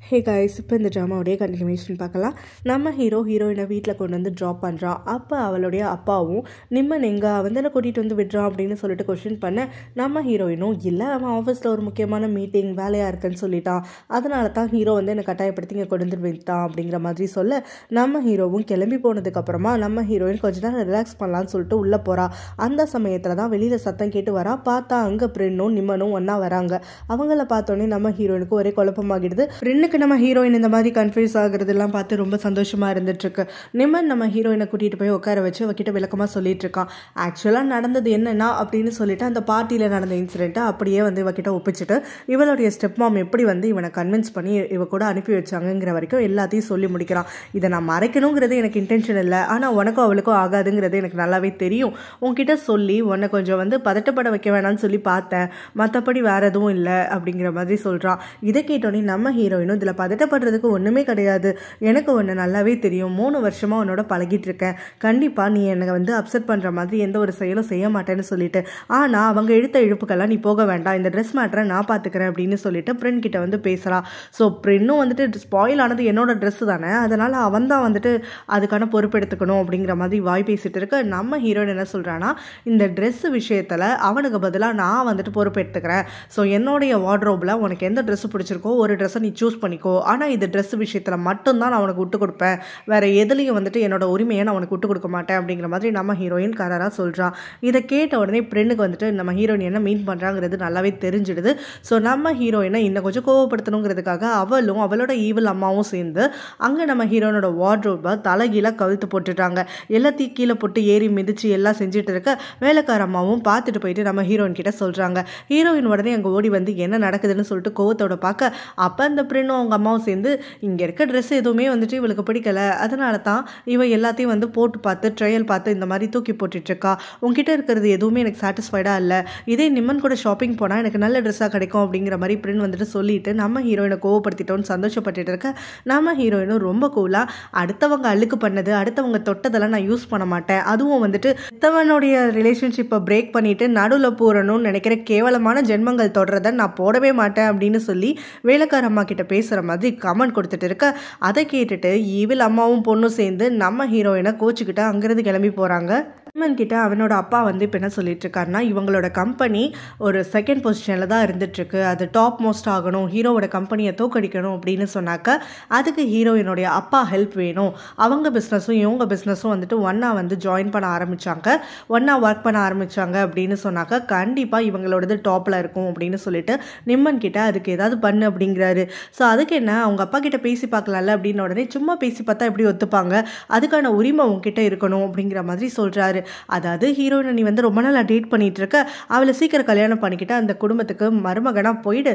Hey guys, இப்போ இந்த ட்ராமாவுடைய continuation பார்க்கலாம். நம்ம ஹீரோயினை வீட்டில் கொண்டு வந்து ட்ராப் பண்ணுறான். அப்போ அவளுடைய அப்பாவும் நிம்மன் எங்கே வந்து என்னை கூட்டிகிட்டு வந்து விடுறான் அப்படின்னு சொல்லிட்டு கொஸ்டின் பண்ண, நம்ம ஹீரோயினும் இல்லை அவன் ஆஃபீஸில் ஒரு முக்கியமான மீட்டிங் வேலையாக இருக்குன்னு சொல்லிட்டான், அதனால தான் ஹீரோ வந்து என்னை கட்டாயப்படுத்தி இங்கே கொண்டு வந்து விட்டான் அப்படிங்கிற மாதிரி சொல்ல, நம்ம ஹீரோவும் கிளம்பி போனதுக்கப்புறமா நம்ம ஹீரோயின் கொஞ்ச நேரம் ரிலாக்ஸ் பண்ணலான்னு சொல்லிட்டு உள்ளே போகிறா. அந்த சமயத்தில் தான் வெளியில் சத்தம் கேட்டு வரா. பார்த்தா அங்கே பிரின்னும் நிம்மனும் ஒன்றா வராங்க. அவங்கள பார்த்தோன்னே நம்ம ஹீரோயினுக்கு ஒரே குழப்பமாகிடுது. பிரின்னுக்கு நம்ம ஹீரோயின் இந்த மாதிரி கன்ஃபியூஸ் ஆகுறதெல்லாம் பார்த்து ரொம்ப சந்தோஷமா இருந்துட்டு இருக்கு. நிம்மன் நம்ம ஹீரோயினை கூட்டிட்டு போய் உட்கார வச்சு அவகிட்ட விளக்கமா சொல்லிட்டு இருக்கான். ஆக்சுவலா நடந்தது என்னன்னா அப்படின்னு சொல்லிட்டு அந்த பார்ட்டியில நடந்த இன்சிடென்ட்டை அப்படியே வந்து இவகிட்ட ஒப்பிச்சுட்டு இவளுடைய ஸ்டெப் மாம் எப்படி வந்து இவனை கன்வின்ஸ் பண்ணி இவ கூட அனுப்பி வச்சாங்கிற வரைக்கும் எல்லாத்தையும் சொல்லி முடிக்கிறான். இதை நான் மறைக்கணுங்கிறது எனக்கு இன்டென்ஷன் இல்லை, ஆனா உனக்கும் அவளுக்கும் ஆகாதுங்கிறது எனக்கு நல்லாவே தெரியும். உன்கிட்ட சொல்லி உன்னை கொஞ்சம் வந்து பதட்டப்பட வைக்க வேணாம்னு சொல்லி பார்த்தேன், மற்றபடி வேற எதுவும் இல்லை அப்படிங்கிற மாதிரி சொல்றான். இதை கேட்டோன்னே நம்ம ஹீரோயினும் இதில் பதட்டப்படுறதுக்கு ஒன்றுமே கிடையாது, எனக்கு ஒன்று நல்லாவே தெரியும், 3 வருஷமாக உன்னோட பழகிட்டு இருக்கேன், கண்டிப்பாக நீ என்னை வந்து அப்செட் பண்ணுற மாதிரி எந்த ஒரு செயலும் செய்ய மாட்டேன்னு சொல்லிட்டு, ஆனால் அவங்க இழுத்த இழுப்புக்கெல்லாம் நீ போக வேண்டாம், இந்த ட்ரெஸ் மேட்டரை நான் பார்த்துக்கிறேன் அப்படின்னு சொல்லிட்டு பிரின் கிட்ட வந்து பேசுகிறா. ஸோ பிரின்னும் வந்துட்டு ஸ்பாயில் ஆனது என்னோட ட்ரெஸ் தானே, அதனால் அவன் தான் வந்துட்டு அதுக்கான பொறுப்பெடுத்துக்கணும் அப்படிங்கிற மாதிரி வாய் பேசிட்டு இருக்க, நம்ம ஹீரோயின் என்ன சொல்கிறான்னா, இந்த ட்ரெஸ் விஷயத்தில் அவனுக்கு பதிலாக நான் வந்துட்டு பொறுப்பெடுத்துக்கிறேன், ஸோ என்னுடைய வார்ட்ரோபில் உனக்கு எந்த ட்ரெஸ் பிடிச்சிருக்கோ ஒரு ட்ரெஸ்ஸை நீ சூஸ் பண்ணிக்கோ, ஆனால் இது ட்ரெஸ் விஷயத்தில் மட்டும்தான் நான் அவனுக்கு விட்டு கொடுப்பேன், வேறு எதுலேயும் வந்துட்டு என்னோட உரிமையை நான் அவனுக்கு விட்டு கொடுக்க மாட்டேன் அப்படிங்கிற மாதிரி நம்ம ஹீரோயின் கராராக சொல்கிறான். இதை கேட்ட உடனே பிரின்னுக்கு வந்துட்டு நம்ம ஹீரோயின் என்ன மீன் பண்ணுறாங்கிறது நல்லாவே தெரிஞ்சிடுது. ஸோ நம்ம ஹீரோயினை இன்னும் கொஞ்சம் கோவப்படுத்தணுங்கிறதுக்காக அவளும் அவளோட ஈவில் அம்மாவும் சேர்ந்து அங்கே நம்ம ஹீரோயினோட வார்ட்ரோபை தலைகீழ கவிழ்த்து போட்டுட்டாங்க. எல்லாத்தையும் கீழே போட்டு ஏறி மிதிச்சு எல்லாம் செஞ்சுட்டு இருக்க வேலைக்கார அம்மாவும் பார்த்துட்டு போயிட்டு நம்ம ஹீரோயின் கிட்ட சொல்கிறாங்க. ஹீரோயின் உடனே அங்கே ஓடி வந்து என்ன நடக்குதுன்னு சொல்லிட்டு கோவத்தோட பார்க்க, அப்போ அந்த பிரின்னும் அவங்க அம்மாவும் சேர்ந்து இங்கே இருக்க ட்ரெஸ் எதுவுமே வந்துட்டு இவளுக்கு பிடிக்கல, அதனால தான் இவ எல்லாத்தையும் வந்து போட்டு பார்த்து ட்ரையல் பார்த்து இந்த மாதிரி தூக்கி போட்டுட்ருக்கா, உங்ககிட்ட இருக்கிறது எதுவுமே எனக்கு சாட்டிஸ்ஃபைடாக இல்லை, இதே நிம்மன் கூட ஷாப்பிங் போனால் எனக்கு நல்ல ட்ரெஸ்ஸாக கிடைக்கும் அப்படிங்கிற மாதிரி பிரின் வந்துட்டு சொல்லிட்டு நம்ம ஹீரோயினை கோவப்படுத்திட்டோன்னு சந்தோஷப்பட்டுட்டு இருக்க, நம்ம ஹீரோயினும் ரொம்ப கூலாக அடுத்தவங்க அழுக்கு பண்ணது அடுத்தவங்க தொட்டதெல்லாம் நான் யூஸ் பண்ண மாட்டேன், அதுவும் வந்துட்டு அடுத்தவனுடைய ரிலேஷன்ஷிப்பை பிரேக் பண்ணிட்டு நடுவில் போறணும்னு நினைக்கிற கேவலமான ஜென்மங்கள் தொடரதை நான் போடவே மாட்டேன் அப்படின்னு சொல்லி வேலைக்கார அம்மா கிட்ட பேசுகிற மாதிரி கமெண்ட் கொடுத்துட்டு இருக்க, அதை கேட்டுட்டு ஈவில் அம்மாவும் பொண்ணும் சேர்ந்து நம்ம ஹீரோயினை கோச்சுக்கிட்டு அங்கிருந்து கிளம்பி போகிறாங்க. நிம்மன் கிட்ட அவனோட அப்பா வந்து இப்போ என்ன சொல்லிட்டு இருக்காருன்னா, இவங்களோட கம்பெனி ஒரு செகண்ட் பொசிஷனில் தான் இருந்துட்டுருக்கு, அது டாப் மோஸ்ட் ஆகணும், ஹீரோவோட கம்பெனியை தோக்கடிக்கணும் அப்படின்னு சொன்னாக்க அதுக்கு ஹீரோயினுடைய அப்பா ஹெல்ப் வேணும், அவங்க பிஸ்னஸும் இவங்க பிஸ்னஸும் வந்துட்டு ஒன்றா வந்து ஜாயின் பண்ண ஆரம்பித்தாங்க, ஒன்றா ஒர்க் பண்ண ஆரம்பித்தாங்க அப்படின்னு சொன்னாக்க கண்டிப்பாக இவங்களோடது டாப்பில் இருக்கும் அப்படின்னு சொல்லிட்டு நிம்மன் கிட்ட அதுக்கு ஏதாவது பண்ணு அப்படிங்கிறாரு. ஸோ அதுக்கு என்ன அவங்க அப்பா கிட்ட பேசி பார்க்கலாம்ல அப்படின்னு உடனே சும்மா பேசி பார்த்தா எப்படி ஒத்துப்பாங்க, அதுக்கான உரிமை உங்ககிட்ட இருக்கணும் அப்படிங்கிற மாதிரி சொல்கிறாரு. அதாவது ஹீரோயினை நீ வந்து ரொம்ப நாள் டேட் பண்ணிட்டு இருக்க, அவளை சீக்கிரம் கல்யாணம் பண்ணிக்கிட்டு அந்த குடும்பத்துக்கு மருமகனாக போயிடு,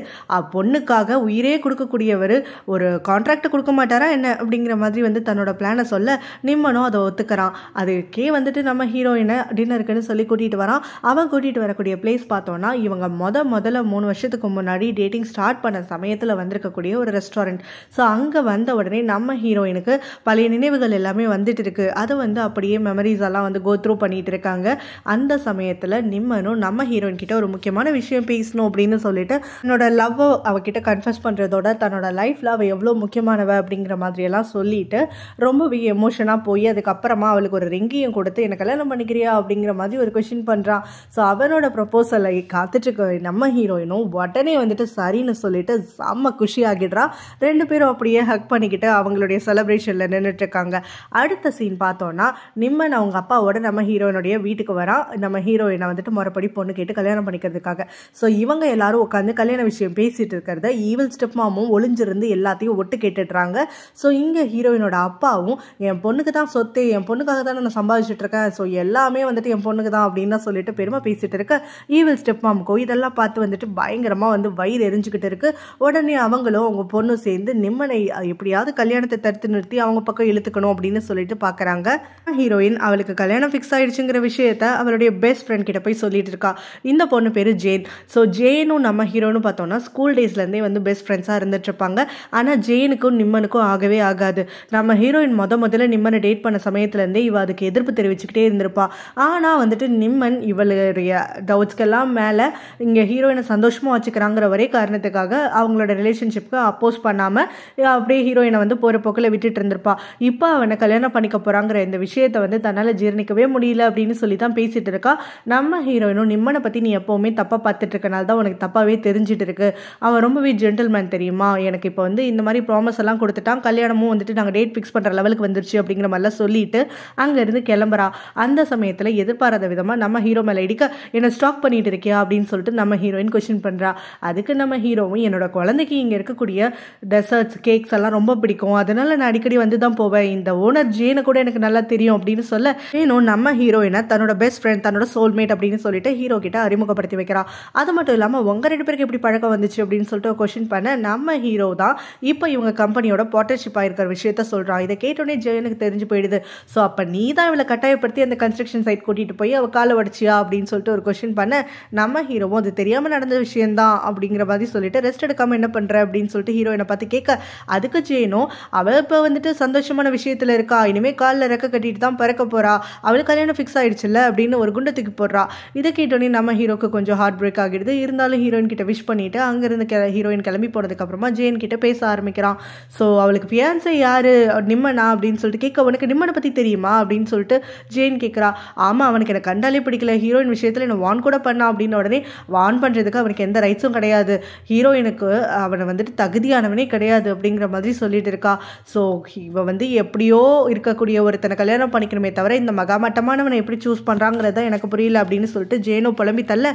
பொண்ணுக்காக உயிரே கொடுக்கக்கூடியவர் ஒரு கான்ட்ராக்ட் கொடுக்க மாட்டாரா என்ன அப்படிங்கிற மாதிரி வந்து தன்னோட பிளானை சொல்ல நிம்மனும் அதை ஒத்துக்கிறான். அதுக்கே வந்துட்டு நம்ம ஹீரோயினை டின்னருக்குன்னு சொல்லி கூட்டிகிட்டு வரான். அவன் கூட்டிகிட்டு வரக்கூடிய பிளேஸ் பார்த்தோன்னா இவங்க முதல்ல 3 வருஷத்துக்கு முன்னாடி டேட்டிங் ஸ்டார்ட் பண்ண சமயத்தில் வந்திருக்கக்கூடிய ஒரு ரெஸ்டாரண்ட். ஸோ அங்கே வந்த உடனே நம்ம ஹீரோயினுக்கு பழைய நினைவுகள் எல்லாமே வந்துட்டு இருக்கு, அதை வந்து அப்படியே மெமரிஸ் எல்லாம் வந்து கோ த்ரூ பண்ணிட்டு இருக்காங்க. அந்த சமயத்தில் நிம்மனும் நம்ம ஹீரோயின் கிட்ட ஒரு முக்கியமான விஷயம் பேசணும் அப்படின்னு சொல்லிட்டு தன்னோட லவ் அவகிட்ட கன்ஃபஸ் பண்ணுறதோட தன்னோட லைஃப்பில் அவள் எவ்வளோ முக்கியமானவ அப்படிங்கிற மாதிரியெல்லாம் சொல்லிட்டு ரொம்பவே எமோஷனாக போய் அதுக்கப்புறமா அவளுக்கு ஒரு ரிங்கையும் கொடுத்து எனக்கு கல்யாணம் பண்ணிக்கிறியா அப்படிங்கிற மாதிரி ஒரு கொஸ்டின் பண்ணுறான். ஸோ அவனோட ப்ரப்போசலை காத்துட்டு நம்ம ஹீரோயினும் உடனே வந்துட்டு சரின்னு சொல்லிட்டு செம்ம குஷி ஆகிடுறா. 2 பேரும் அப்படியே ஹக் பண்ணிக்கிட்டு அவங்களுடைய செலிப்ரேஷனில் நின்றுட்டு இருக்காங்க. அடுத்த சீன் பார்த்தோன்னா நிம்மன் அவங்க அப்பாவோட நம்ம ஹீரோயினுடைய வீட்டுக்கு வரா. நம்ம ஹீரோயினை வந்துட்டு மறுபடி பொண்ணு கேட்டு கல்யாணம் பண்ணிக்கிறதுக்காக. ஸோ இவங்க எல்லாரும் உட்காந்து கல்யாண விஷயம் பேசிட்டு இருக்கிறத ஈவில் ஸ்டெப் மாமும் ஒளிஞ்சிருந்து எல்லாத்தையும் ஒட்டு கேட்டுடுறாங்க. ஸோ இங்கே ஹீரோயினோட அப்பாவும் என் பொண்ணுக்கு தான் சொத்து, என் பொண்ணுக்காக தானே நான் சம்பாதிச்சுட்டு இருக்கேன், ஸோ எல்லாமே வந்துட்டு என் பொண்ணுக்கு தான் அப்படின்னு சொல்லிட்டு பெருமை பேசிட்டு இருக்க, ஈவில் ஸ்டெப் மாமுக்கோ இதெல்லாம் பார்த்து வந்துட்டு பயங்கரமாக வந்து வயிறு எரிஞ்சுக்கிட்டு இருக்கு. உடனே அவங்களும் அவங்க பொண்ணு சேர்ந்து நிம்மனை எப்படியாவது கல்யாணத்தை தடுத்து நிறுத்தி அவங்க பக்கம் இழுத்துக்கணும் அப்படின்னு சொல்லிட்டு பார்க்குறாங்க. ஹீரோயின் அவளுக்கு கல்யாணம் ஃபிக்ஸ் ஃபிக்ஸ் ஆயிடுச்சுங்கிற விஷயத்த அவளுடைய பெஸ்ட் ஃப்ரெண்ட் கிட்ட போய் சொல்லிட்டு இருக்கா. இந்த பொண்ணு பேர் ஜேன். ஸோ ஜேனும் நம்ம ஹீரோன்னு பார்த்தோம்னா ஸ்கூல் டேஸ்லேருந்தே வந்து பெஸ்ட் ஃப்ரெண்ட்ஸாக இருந்துட்டு இருப்பாங்க. ஆனால் ஜேனுக்கும் நிம்மனுக்கும் ஆகவே ஆகாது. நம்ம ஹீரோயின் முதல்ல நிம்மனை டேட் பண்ண சமயத்துலேருந்தே இவ அதுக்கு எதிர்ப்பு தெரிவிச்சுக்கிட்டே இருந்திருப்பா. ஆனால் வந்துட்டு நிம்மன் இவளுடைய டவுட்ஸ்க்கெல்லாம் மேலே இங்கே ஹீரோயினை சந்தோஷமாக வச்சுக்கிறாங்கிற ஒரே காரணத்துக்காக அவங்களோட ரிலேஷன்ஷிப்க்கு அப்போஸ் பண்ணாமல் அப்படியே ஹீரோயினை வந்து போகிற போக்கில் விட்டுட்டு இருந்திருப்பா. இப்போ அவனை கல்யாணம் பண்ணிக்க போகிறாங்கிற இந்த விஷயத்தை வந்து தன்னால் ஜீர்ணிக்கவே முடியல அப்படின்னு சொல்லி தான் பேசிகிட்டு இருக்கா. நம்ம ஹீரோயினும் நிம்மனை பற்றி நீ எப்போவுமே தப்பாக பார்த்துட்டு இருக்கனால தான் உனக்கு தப்பாகவே தெரிஞ்சிட்டு இருக்கு. அவன் ரொம்பவே ஜென்டில்மேன் தெரியுமா, எனக்கு இப்போ வந்து இந்த மாதிரி ப்ராமிஸ் எல்லாம் கொடுத்துட்டான், கல்யாணமும் வந்துட்டு நாங்கள் டேட் ஃபிக்ஸ் பண்ணுற லெவலுக்கு வந்துருச்சு அப்படிங்கிற மாதிரிலாம் சொல்லிட்டு அங்கேருந்து கிளம்புறா. அந்த சமயத்தில் எதிர்பாராத விதமாக நம்ம ஹீரோ மேலே இடிக்க என்னை ஸ்டாக் பண்ணிட்டு இருக்கியா அப்படின்னு சொல்லிட்டு நம்ம ஹீரோயின் கொஸ்டின் பண்ணுறா. அதுக்கு நம்ம ஹீரோவும் என்னோட குழந்தைக்கு இங்கே இருக்கக்கூடிய டெசர்ட்ஸ் கேக்ஸ் எல்லாம் ரொம்ப பிடிக்கும், அதனால நான் அடிக்கடி வந்து தான் போவேன், இந்த ஓனர் ஜேனை கூட எனக்கு நல்லா தெரியும் அப்படின்னு சொல்ல ஜேனும் நம்ம ஹீரோயினை தன்னோட பெஸ்ட் ஃப்ரெண்ட் தன்னோட சோல்மேட் அப்படின்னு சொல்லிட்டு ஹீரோ கிட்ட அறிமுகப்படுத்தி வைக்கிறா. அது மட்டும் இல்லாமல் உங்க 2 பேருக்கு எப்படி பழக்கம் வந்துச்சு அப்படின்னு சொல்லிட்டு கொஸ்டின் பண்ண நம்ம ஹீரோ தான் இப்போ இவங்க கம்பெனியோட பார்ட்னர்ஷிப் ஆயிருக்கிற விஷயத்த சொல்கிறான். இதை கேட்டோன்னே ஜேனுக்கு தெரிஞ்சு போயிடுது. ஸோ அப்போ நீ தான் இவளை கட்டாயப்படுத்தி அந்த கன்ஸ்ட்ரக்ஷன் சைட் கூட்டிகிட்டு போய் அவள் காலை வடிச்சியா அப்படின்னு சொல்லிட்டு ஒரு கொஸ்டின் பண்ண நம்ம ஹீரோவும் அது தெரியாமல் நடந்த விஷயம்தான் அப்படிங்கிற மாதிரி சொல்லிட்டு ரெஸ்ட் எடுக்காமல் என்ன பண்ணுற அப்படின்னு சொல்லிட்டு ஹீரோயினை பார்த்து கேட்க அதுக்கு ஜேனும் அவள் இப்போ வந்துட்டு சந்தோஷமான விஷயத்தில் இருக்கா, இனிமேல் காலில் ரெக்க கட்டிட்டு தான் பறக்க போகிறா, அவளுக்கு கல்யாணம் ஃபிக்ஸ் ஆயிடுச்சுல்ல அப்படின்னு ஒரு குண்டை தூக்கி போடுறா. இதை கேட்டோன்னே நம்ம ஹீரோக்கு கொஞ்சம் ஹார்ட் பிரேக் ஆகிடுது. இருந்தாலும் ஹீரோயின் கிட்ட விஷ் பண்ணிட்டு அங்கேருந்து ஹீரோயின் கிளம்பி போனதுக்கப்புறமா ஜேன் கிட்ட பேச ஆரம்பிக்கிறான். ஸோ அவளுக்கு ஃபியான்ஸே யாரு நிம்மனா அப்படின்னு சொல்லிட்டு கேட்க உனக்கு நிம்மனை பற்றி தெரியுமா அப்படின்னு சொல்லிட்டு ஜேன் கேட்குறா. ஆமாம், அவனுக்கு எனக்கு கண்டாலே பிடிக்கல, ஹீரோயின் விஷயத்தில் என்ன வான் கூட பண்ணா அப்படின்னு உடனே வான் பண்ணுறதுக்கு அவனுக்கு எந்த ரைட்ஸும் கிடையாது, ஹீரோயினுக்கு அவனை வந்துட்டு தகுதியானவனே கிடையாது அப்படிங்கிற மாதிரி சொல்லிட்டு இருக்கா. ஸோ இவன் வந்து எப்படியோ இருக்கக்கூடிய ஒருத்தனை கல்யாணம் பண்ணிக்கணுமே தவிர இந்த மகாமட்டமானவனை எப்படி சூஸ் பண்ணுறாங்கிறத எனக்கு புரியல அப்படின்னு சொல்லிட்டு ஜேனோ புலம்பி தள்ள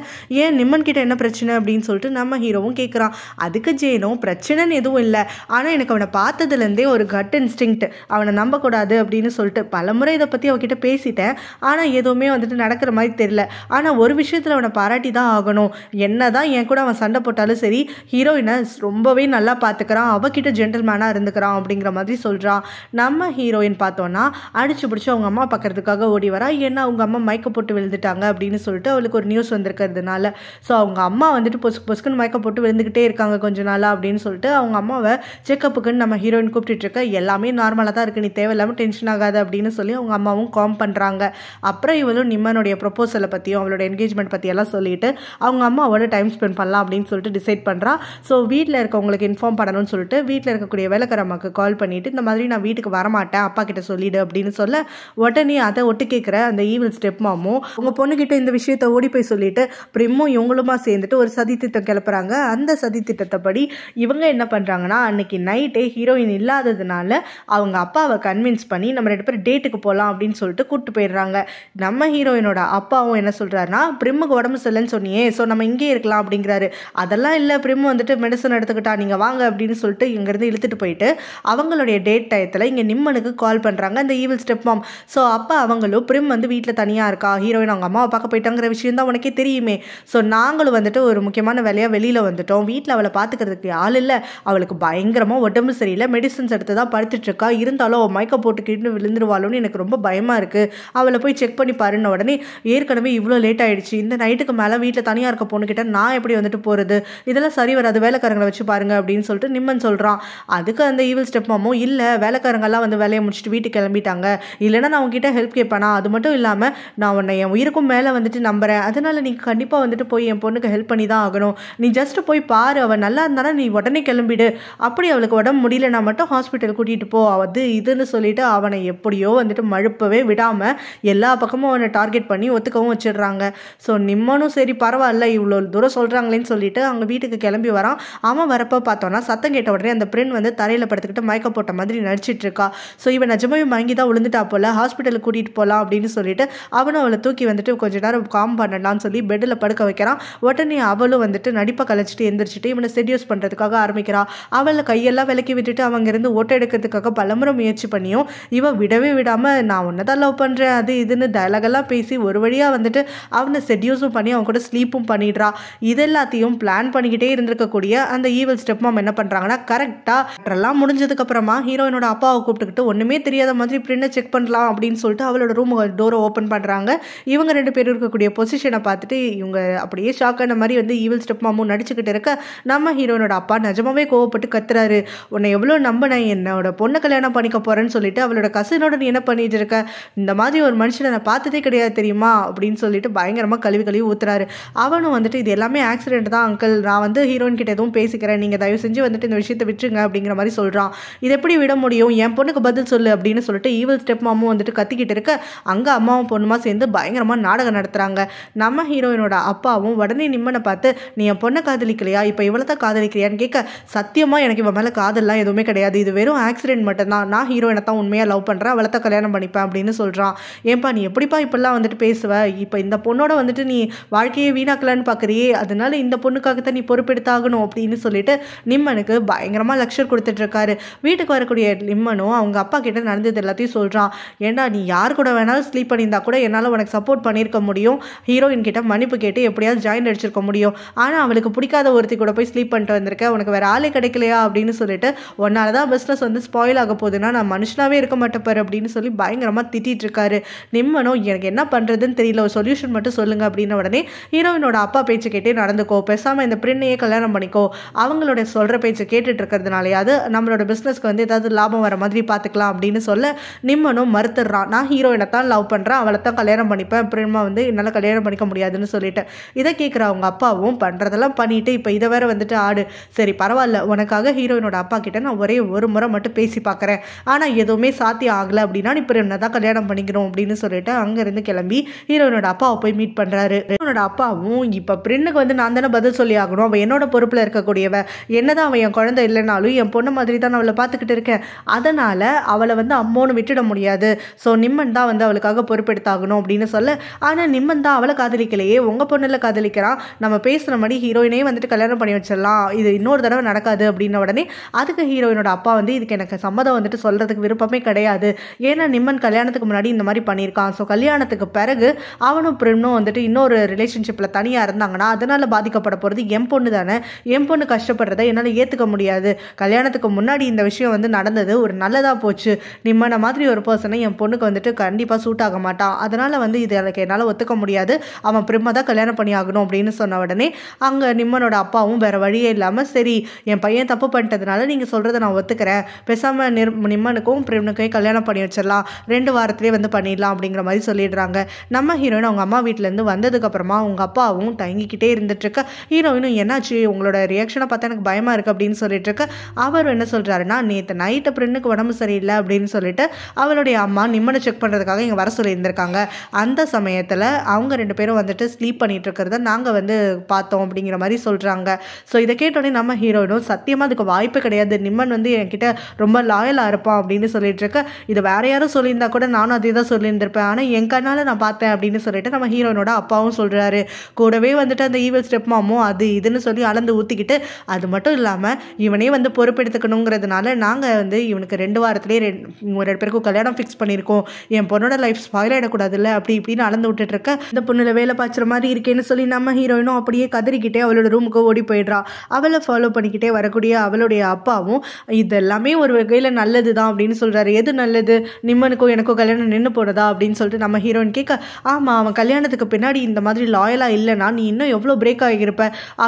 ஏன் நிம்மன் கிட்ட என்ன பிரச்சனை அப்படின்னு சொல்லிட்டு நம்ம ஹீரோவும் கேட்குறான். அதுக்கு ஜேனோ பிரச்சனைன்னு எதுவும் இல்லை, ஆனால் எனக்கு அவனை பார்த்ததுலேருந்தே ஒரு கட் இன்ஸ்டிங்க்ட், அவனை நம்பக்கூடாது அப்படின்னு சொல்லிட்டு பலமுறை இதை பற்றி அவகிட்ட பேசிட்டேன், ஆனால் எதுவுமே வந்துட்டு நடக்கிற மாதிரி தெரியல. ஆனால் ஒரு விஷயத்தில் அவனை பாராட்டி தான் ஆகணும், என்ன தான் என் கூட அவன் சண்டை போட்டாலும் சரி ஹீரோயினை ரொம்பவே நல்லா பார்த்துக்கிறான், அவகிட்ட ஜென்டில்மேனாக இருந்துக்கிறான் அப்படிங்கிற மாதிரி சொல்கிறான். நம்ம ஹீரோயின் பார்த்தோன்னா அடிச்சு பிடிச்சி அவங்க அம்மா பார்க்கறதுக்காக ஓடி வரா. ஏன்னா அவங்க அம்மா மயக்க போட்டு விழுந்துட்டாங்க அப்படின்னு சொல்லிட்டு அவளுக்கு ஒரு நியூஸ் வந்திருக்கிறதுனால. ஸோ அவங்க அம்மா வந்துட்டு பொசுக்குன்னு மயக்க போட்டு விழுந்துக்கிட்டே இருக்காங்க கொஞ்ச நாளாக அப்படின்னு சொல்லிட்டு அவங்க அம்மாவை செக்கப்புக்குன்னு நம்ம ஹீரோயின் கூப்பிட்டு இருக்க. எல்லாமே நார்மலாக தான் இருக்குது, நீ தேவையில்லாமல் டென்ஷன் ஆகாது அப்படின்னு சொல்லி அவங்க அம்மாவும் காம் பண்ணுறாங்க. அப்புறம் இவளும் நிம்மனுடைய ப்ரொபோசலை பற்றியும் அவளோட என்கேஜ்மெண்ட் பற்றியெல்லாம் சொல்லிட்டு அவங்க அம்மாவோட டைம் ஸ்பெண்ட் பண்ணலாம் அப்படின்னு சொல்லிட்டு டிசைட் பண்ணுறா. ஸோ வீட்டில் இருக்கவங்களுக்கு இன்ஃபார்ம் பண்ணணும்னு சொல்லிட்டு வீட்டில் இருக்கக்கூடிய வேலைக்கார அம்மாவுக்கு கால் பண்ணிவிட்டு இந்த மாதிரி நான் வீட்டுக்கு வரமாட்டேன், அப்பா கிட்ட சொல்லிடு அப்படின்னு சொல்ல உடனே அதை ஒட்டு கேட்குற அந்த ஈவில் ஸ்டெப் மாமும் உங்கள் பொண்ணுக்கிட்ட இந்த விஷயத்தை ஓடி போய் சொல்லிட்டு பிரிம்மும் இவங்களுமா சேர்ந்துட்டு ஒரு சதி திட்டம் கிளப்புறாங்க. அந்த சதி திட்டத்தைப்படி இவங்க என்ன பண்ணுறாங்கன்னா அன்னைக்கு நைட்டே ஹீரோயின் இல்லாததுனால அவங்க அப்பாவை கன்வின்ஸ் பண்ணி நம்ம 2 பேரும் டேட்டுக்கு போகலாம் அப்படின்னு சொல்லிட்டு கூப்பிட்டு போயிடுறாங்க. நம்ம ஹீரோயினோட அப்பாவும் என்ன சொல்கிறாருன்னா பிரிம்முக்கு உடம்பு சரியில்லைன்னு சொன்னியே, ஸோ நம்ம இங்கே இருக்கலாம் அப்படிங்கிறாரு. அதெல்லாம் இல்லை, பிரிம்மு வந்துட்டு மெடிசன் எடுத்துக்கிட்டா, நீங்கள் வாங்க அப்படின்னு சொல்லிட்டு இங்கேருந்து இழுத்துட்டு போயிட்டு அவங்களுடைய டேட் டயத்தில் இங்கே நிம்மனுக்கு கால் பண்ணுறாங்க அந்த ஈவில் ஸ்டெப் மாம். ஸோ அப்போ அவங்களும் பிரிம் வந்து வீட்டில் தனியாக இருக்கா, ஹீரோயின் அவங்க அம்மாவை பார்க்க போயிட்டாங்கிற விஷயம் தான் உனக்கே தெரியுமே, ஸோ நாங்களும் வந்துட்டு ஒரு முக்கியமான வேலையாக வெளியில் வந்துட்டோம், வீட்டில் அவளை பார்த்துக்கிறதுக்கு ஆள் இல்லை, அவளுக்கு பயங்கரமாக உடம்பு சரியில்லை, மெடிசன்ஸ் எடுத்து தான் படுத்துட்டு இருக்கா, இருந்தாலும் அவள் மயக்க போட்டுக்கிட்டு விழுந்துருவாளோன்னு எனக்கு ரொம்ப பயமாக இருக்குது, அவளை போய் செக் பண்ணி பாருன்னு உடனே ஏற்கனவே இவ்வளோ லேட் ஆகிடுச்சு, இந்த நைட்டுக்கு மேலே வீட்டில் தனியாக இருக்க பொண்ணுக்கிட்ட நான் எப்படி வந்துட்டு போகிறது, இதெல்லாம் சரி வராது, வேலைக்காரங்களை வச்சு பாருங்க அப்படின்னு சொல்லிட்டு நிம்மன் சொல்கிறான். அதுக்கு அந்த ஈவில் ஸ்டெப் மாமும் இல்லை வேலைக்காரங்கெல்லாம் வந்து வேலையை முடிச்சுட்டு வீட்டுக்கு கிளம்பிட்டாங்க, இல்லைன்னா நான் உங்ககிட்ட ஹெல்ப் கேட்பேனா, அது மட்டும் இல்லாமல் நான் உன்னை என் உயிருக்கும் மேலே வந்துட்டு நம்புகிறேன், அதனால நீ கண்டிப்பாக வந்துட்டு போய் என் பொண்ணுக்கு ஹெல்ப் பண்ணி தான் ஆகணும், நீ ஜஸ்ட் போய் பாரு, அவள் நல்லா இருந்தானா நீ உடனே கிளம்பிடு, அப்படி அவளுக்கு உடம்பு முடியலன்னா மட்டும் ஹாஸ்பிட்டல் கூட்டிகிட்டு போ, அது இதுன்னு சொல்லிட்டு அவனை எப்படியோ வந்துட்டு மழுப்பவே விடாமல் எல்லா பக்கமும் அவனை டார்கெட் பண்ணி ஒத்துக்கவும் வச்சிடுறாங்க. ஸோ நிம்மனும் சரி பரவாயில்ல இவ்வளோ தூரம் சொல்கிறாங்களேன்னு சொல்லிட்டு அவங்க வீட்டுக்கு கிளம்பி வரான். அவன் வரப்போ பார்த்தோன்னா சத்தம் கேட்ட உடனே அந்த பெண் வந்து தரையில் படுத்துக்கிட்டு மயக்க போட்ட மாதிரி நடிச்சிட்டு இருக்கா. ஸோ இவன் நிஜமாவே மயங்கி தான் விழுந்துட்டா போல, ஹாஸ்பிட்டலுக்கு கூட்டிகிட்டு போகலாம் அப்படின்னு சொல்லிட்டு அவனும் அவளை தூக்கி வந்துட்டு கொஞ்ச நேரம் காம் பண்ணலான்னு சொல்லி பெட்டில் படுக்க வைக்கிறான். உடனே அவளும் வந்துட்டு நடிப்பை கலைச்சிட்டு எந்திரிச்சிட்டு இவனை செடியூஸ் பண்ணுறதுக்காக ஆரம்பிக்கிறான். அவளை கையெல்லாம் விலக்கி விட்டுட்டு அவங்க இருந்து ஓட்டை எடுக்கிறதுக்காக பலமுறை முயற்சி பண்ணியும் இவன் விடவே விடாமல் நான் உன்னை தான் லவ் பண்ணுறேன் அது இதுன்னு டயலாகெல்லாம் பேசி ஒரு வழியாக வந்துட்டு அவனை செடியூஸும் பண்ணி அவன் கூட ஸ்லீப்பும் பண்ணிடுறா. இது எல்லாத்தையும் பிளான் பண்ணிக்கிட்டே இருந்திருக்கக்கூடிய அந்த ஈவில் ஸ்டெப் மாம் என்ன பண்ணுறாங்கன்னா கரெக்டாக எல்லாம் முடிஞ்சதுக்கப்புறமா ஹீரோயினோட அப்பாவை கூப்பிட்டுக்கிட்டு ஒன்றுமே தெரியாத மாதிரி பிரிண்டை செக் பண்ணலாம் அப்படின்னு சொல்லிட்டு அவளோட ரூமுக்கு டோரை ஓப்பன் பண்ணுறாங்க. இவங்க 2 பேரும் இருக்கக்கூடிய பொசிஷனை பார்த்துட்டு இவங்க அப்படியே ஷாக் ஆன மாதிரி வந்து ஈவில் ஸ்டெப் மாமும் நடிச்சுக்கிட்டு இருக்க நம்ம ஹீரோனோட அப்பா நிஜமாவே கோவப்பட்டு கத்துறாரு. உன்னை எவ்வளோ நம்பினேன், என்னோட பொண்ணை கல்யாணம் பண்ணிக்க போறேன்னு சொல்லிட்டு அவளோட கசினோட நீ என்ன பண்ணிட்டு இருக்க, இந்த மாதிரி ஒரு மனுஷனை நான் பார்த்ததே கிடையாது தெரியுமா அப்படின்னு சொல்லிட்டு பயங்கரமாக கழுவி ஊத்துறாரு. அவனும் வந்துட்டு இது எல்லாமே ஆக்சிடென்ட் தான் அங்கிள், நான் வந்து ஹீரோயின் கிட்ட எதுவும் பேசிக்கிறேன், நீங்கள் தயவு செஞ்சு வந்துட்டு இந்த விஷயத்தை விட்டுருங்க அப்படிங்கிற மாதிரி சொல்கிறான். இது எப்படி விட முடியும், என் பொண்ணுக்கு பதில் சொல்லு அப்படின்னு சொல்லிட்டு ஈவில் ஸ்டெப் மாமும் வந்துட்டு கத்திக்கிட்டு இருக்க அங்கே அம்மாவும் பொண்ணுமா சேர்ந்து பயங்கரமாக நாடகம் நடத்துகிறாங்க. நம்ம ஹீரோயினோட அப்பாவும் உடனே நிம்மனை பார்த்து நீ என் பொண்ணை காதலிக்கலையா, இப்போ இவ்வளோ தான் காதலிக்கிறியான்னு கேட்க சத்தியமாக எனக்கு இவன் மேலே காதல்லாம் எதுவுமே கிடையாது, இது வெறும் ஆக்சிடென்ட் மட்டும்தான், நான் ஹீரோயினை தான் உண்மையாக லவ் பண்ணுறேன், அவளை தான் கல்யாணம் பண்ணிப்பேன் அப்படின்னு சொல்கிறான். ஏன்பா நீ எப்படிப்பா இப்பெல்லாம் வந்துட்டு பேசுவ, இப்போ இந்த பொண்ணோட வந்துட்டு நீ வாழ்க்கையை வீணாக்கலான்னு பார்க்குறியே, அதனால இந்த பொண்ணுக்காகத்தான் நீ பொறுப்பெடுத்தாகணும் அப்படின்னு சொல்லிட்டு நிம்மனுக்கு பயங்கரமாக லெக்சர் கொடுத்துட்டு இருக்காரு. வீட்டுக்கு வரக்கூடிய நிம்மனும் அவங்க அப்பா கிட்ட நடந்தது எல்லாத்தையும் சொல்கிறான். ஏண்டா நீ யார் கூட வேணாலும் ஸ்லீப் பண்ணியிருந்தா கூட என்னால் உனக்கு சப்போர்ட் பண்ணியிருக்க முடியும், ஹீரோயின் கிட்ட மன்னிப்பு கேட்டு எப்படியாவது ஜாயின் அடிச்சிருக்க முடியும், ஆனால் அவளுக்கு பிடிக்காத ஒருத்தி கூட போய் ஸ்லீப் பண்ணிட்டு வந்திருக்க, உனக்கு வேற ஆளே கிடைக்கலையா அப்படின்னு சொல்லிட்டு உன்னால தான் பிஸ்னஸ் வந்து ஸ்பாயில் ஆக போகுதுன்னா நான் மனுஷனாவே இருக்க மாட்டேப்பாரு அப்படின்னு சொல்லி பயங்கரமாக திட்டிட்டு இருக்காரு. நிம்மனும் எனக்கு என்ன பண்ணுறதுன்னு தெரியல, ஒரு சொல்யூஷன் மட்டும் சொல்லுங்க அப்படின்ன உடனே ஹீரோயினோட அப்பா பேச்சு கேட்டே நடந்துக்கோ, பேசாமல் இந்த பிரிண்ணையே கல்யாணம் பண்ணிக்கோ, அவங்களோட சொல்கிற பேச்சை கேட்டுட்டு இருக்கிறதுனாலையாவது நம்மளோட பிஸ்னஸ்க்கு வந்து ஏதாவது லாபம் வர மாதிரி பார்த்துக்கலாம் அப்படின்னு சொல்ல நிம்மனும் மறுத்துடுறான். நான் ஹீரோயினை தான் லவ் பண்ணுறேன், அவளை தான் கல்யாணம் பண்ணிப்பேன், பிரிமா வந்து என்னால் கல்யாணம் பண்ணிக்க முடியாதுன்னு சொல்லிட்டு இதை கேட்குற அவங்க அப்பாவும் பண்ணுறதெல்லாம் பண்ணிட்டு இப்போ இதை வேற வந்துட்டு ஆடு, சரி பரவாயில்ல உனக்காக ஹீரோயினோட அப்பா கிட்ட நான் ஒரே ஒரு முறை மட்டும் பேசி பார்க்குறேன், ஆனால் எதுவுமே சாத்தியம் ஆகலை அப்படின்னா நீ பிரினை தான் கல்யாணம் பண்ணிக்கிறோம் அப்படின்னு சொல்லிட்டு அங்கேருந்து கிளம்பி ஹீரோயினோட அப்பாவை போய் மீட் பண்ணுறாரு. ஹீரோனோட அப்பாவும் இப்போ பிரின்னுக்கு வந்து நான் தானே பதில் சொல்லி ஆகணும், அவன் என்னோட பொறுப்பில் இருக்கக்கூடியவ, என்னதான் அவன் என் குழந்தை இல்லைனாலும் என் பொண்ணு மாதிரி தான் அவளை பார்த்துக்கிட்டு இருக்கேன், அதனால் அவளை வந்து அம்மோன்னு விட்டுட முடியாது, ஸோ நிம்மன் தான் வந்து அவளுக்காக பொறுப்பெடுத்தாகணும் அப்படின்னு சொல்ல, ஆனால் நிம்மன் தான் அவளை காதலிக்கலையே, உங்கள் பொண்ணில் காதலிக்கிறான், நம்ம பேசுகிற மாதிரி ஹீரோயினே வந்துட்டு கல்யாணம் பண்ணி வச்சிடலாம், இது இன்னொரு தடவை நடக்காது அப்படின்ன உடனே அதுக்கு ஹீரோயினோட அப்பா வந்து இதுக்கு எனக்கு சம்மதம் வந்துட்டு சொல்கிறதுக்கு விருப்பமே கிடையாது, ஏன்னா நிம்மன் கல்யாணத்துக்கு முன்னாடி இந்த மாதிரி பண்ணியிருக்கான், ஸோ கல்யாணத்துக்கு பிறகு அவனும் பிரின்னும் வந்துட்டு இன்னொரு ரிலேஷன்ஷிப்பில் தனியாக இருந்தாங்கன்னா அதனால் பாதிக்கப்பட போகிறது என் பொண்ணு தானே, என் பொண்ணு கஷ்டப்படுறத என்னால் ஏற்றுக்க முடியாது, கல்யாணத்துக்கு முன்னாடி இந்த விஷயம் வந்து நடந்தது ஒரு நல்லதாக போச்சு, நிம்மனை மாதிரி ஒரு பர்சனை என் பொண்ணுக்கு வந்துட்டு கண்டிப்பாக சூட் ஆக மாட்டான், அதனால் வந்து இது எனக்கு என்னால் ஒத்துக்க முடியாது, அவன் பிரிமா தான் கல்யாணம் பண்ணி ஆகணும் அப்படின்னு சொன்ன உடனே அங்கே நிம்மனோட அப்பாவும் வேறு வழியே இல்லாமல் சரி என் பையன் தப்பு பண்ணிட்டதுனால நீங்கள் சொல்கிறத நான் ஒத்துக்கிறேன், பேசாமல் நிம்மனுக்கும் பிரினுக்கும் கல்யாணம் பண்ணி வச்சிடலாம், 2 வாரத்திலே வந்து பண்ணிடலாம் அப்படிங்கிற மாதிரி சொல்லிடுறாங்க. நம்ம ஹீரோயின் அவங்க அம்மா வீட்டிலேருந்து வந்ததுக்கப்புறமா அவங்க அப்பாவும் தயங்கிக்கிட்டே இருந்துட்டுருக்க, ஹீரோயினும் என்னாச்சு உங்களோட ரியாக்ஷனை பார்த்தா எனக்கு பயமாக இருக்குது அப்படின்னு சொல்லிட்டு இருக்க, அவர் என்ன சொல்கிறாருன்னா நேற்று நைட்டு பிரின்னுக்கு உடம்பு சரியில்லை அப்படின்னு சொல்லிட்டு அவளுடைய அம்மா நிம்மனை செக் பண்ணுறதுக்காக இங்கே வர சொல்லியிருந்திருக்காங்க, அந்த சமயத்தில் அவங்க 2 பேரும் வந்துட்டு ஸ்லீப் பண்ணிட்டு இருக்கிறத நாங்கள் வந்து பார்த்தோம் அப்படிங்கிற மாதிரி சொல்கிறாங்க. ஸோ இதை கேட்டோடனே நம்ம ஹீரோயினும் சத்தியமாக அதுக்கு வாய்ப்பு கிடையாது, நிம்மன் வந்து என்கிட்ட ரொம்ப லாயலாக இருப்பான் அப்படின்னு சொல்லிட்டு இருக்க, இது வேற யாரும் சொல்லியிருந்தா கூட நானும் அதே தான் சொல்லியிருந்திருப்பேன், ஆனால் என் கண்ணால் நான் பார்த்தேன் அப்படின்னு சொல்லிட்டு நம்ம ஹீரோயினோட அப்பாவும் சொல்கிறாரு. கூடவே வந்துட்டு அந்த ஈவில் ஸ்டெப் மாமும் அது இதுன்னு சொல்லி அளந்து ஊற்றிக்கிட்டு, அது மட்டும் இல்லாமல் இவனே வந்து பொறுப்பெடுத்துக்கணுங்கிறதுனால நாங்கள் வந்து இவனுக்கு 2 வாரத்திலே 2 பேருக்கும் கல்யாணம் ஃபிக்ஸ் பண்ணியிருக்கோம், என் பொண்ணோட லைஃப் ஸ்பாயில் ஆகிடக்கூடாதுல்ல அப்படி இப்படின்னு அளந்து விட்டுட்டு இருக்க, இந்த பொண்ணுல வேலை பார்க்குற மாதிரி இருக்கேன்னு சொல்லி நம்ம ஹீரோயினும் அப்படியே கதறிக்கிட்டே அவளோட ரூமுக்கு ஓடி போயிடுறா. அவளை ஃபாலோ பண்ணிக்கிட்டே வரக்கூடிய அவளுடைய அப்பாவும் இதெல்லாமே ஒரு வகையில் நல்லது தான் அப்படின்னு சொல்கிறாரு. எது நல்லது, நிம்மனுக்கும் எனக்கும் கல்யாணம் நின்று போடுறதா அப்படின்னு சொல்லிட்டு நம்ம ஹீரோயின் கேட்க, ஆமாம் அவன் கல்யாணத்துக்கு பின்னாடி இந்த மாதிரி லாயலாக இல்லைனா நீ இன்னும் எவ்வளோ பிரேக் ஆகியிருப்ப,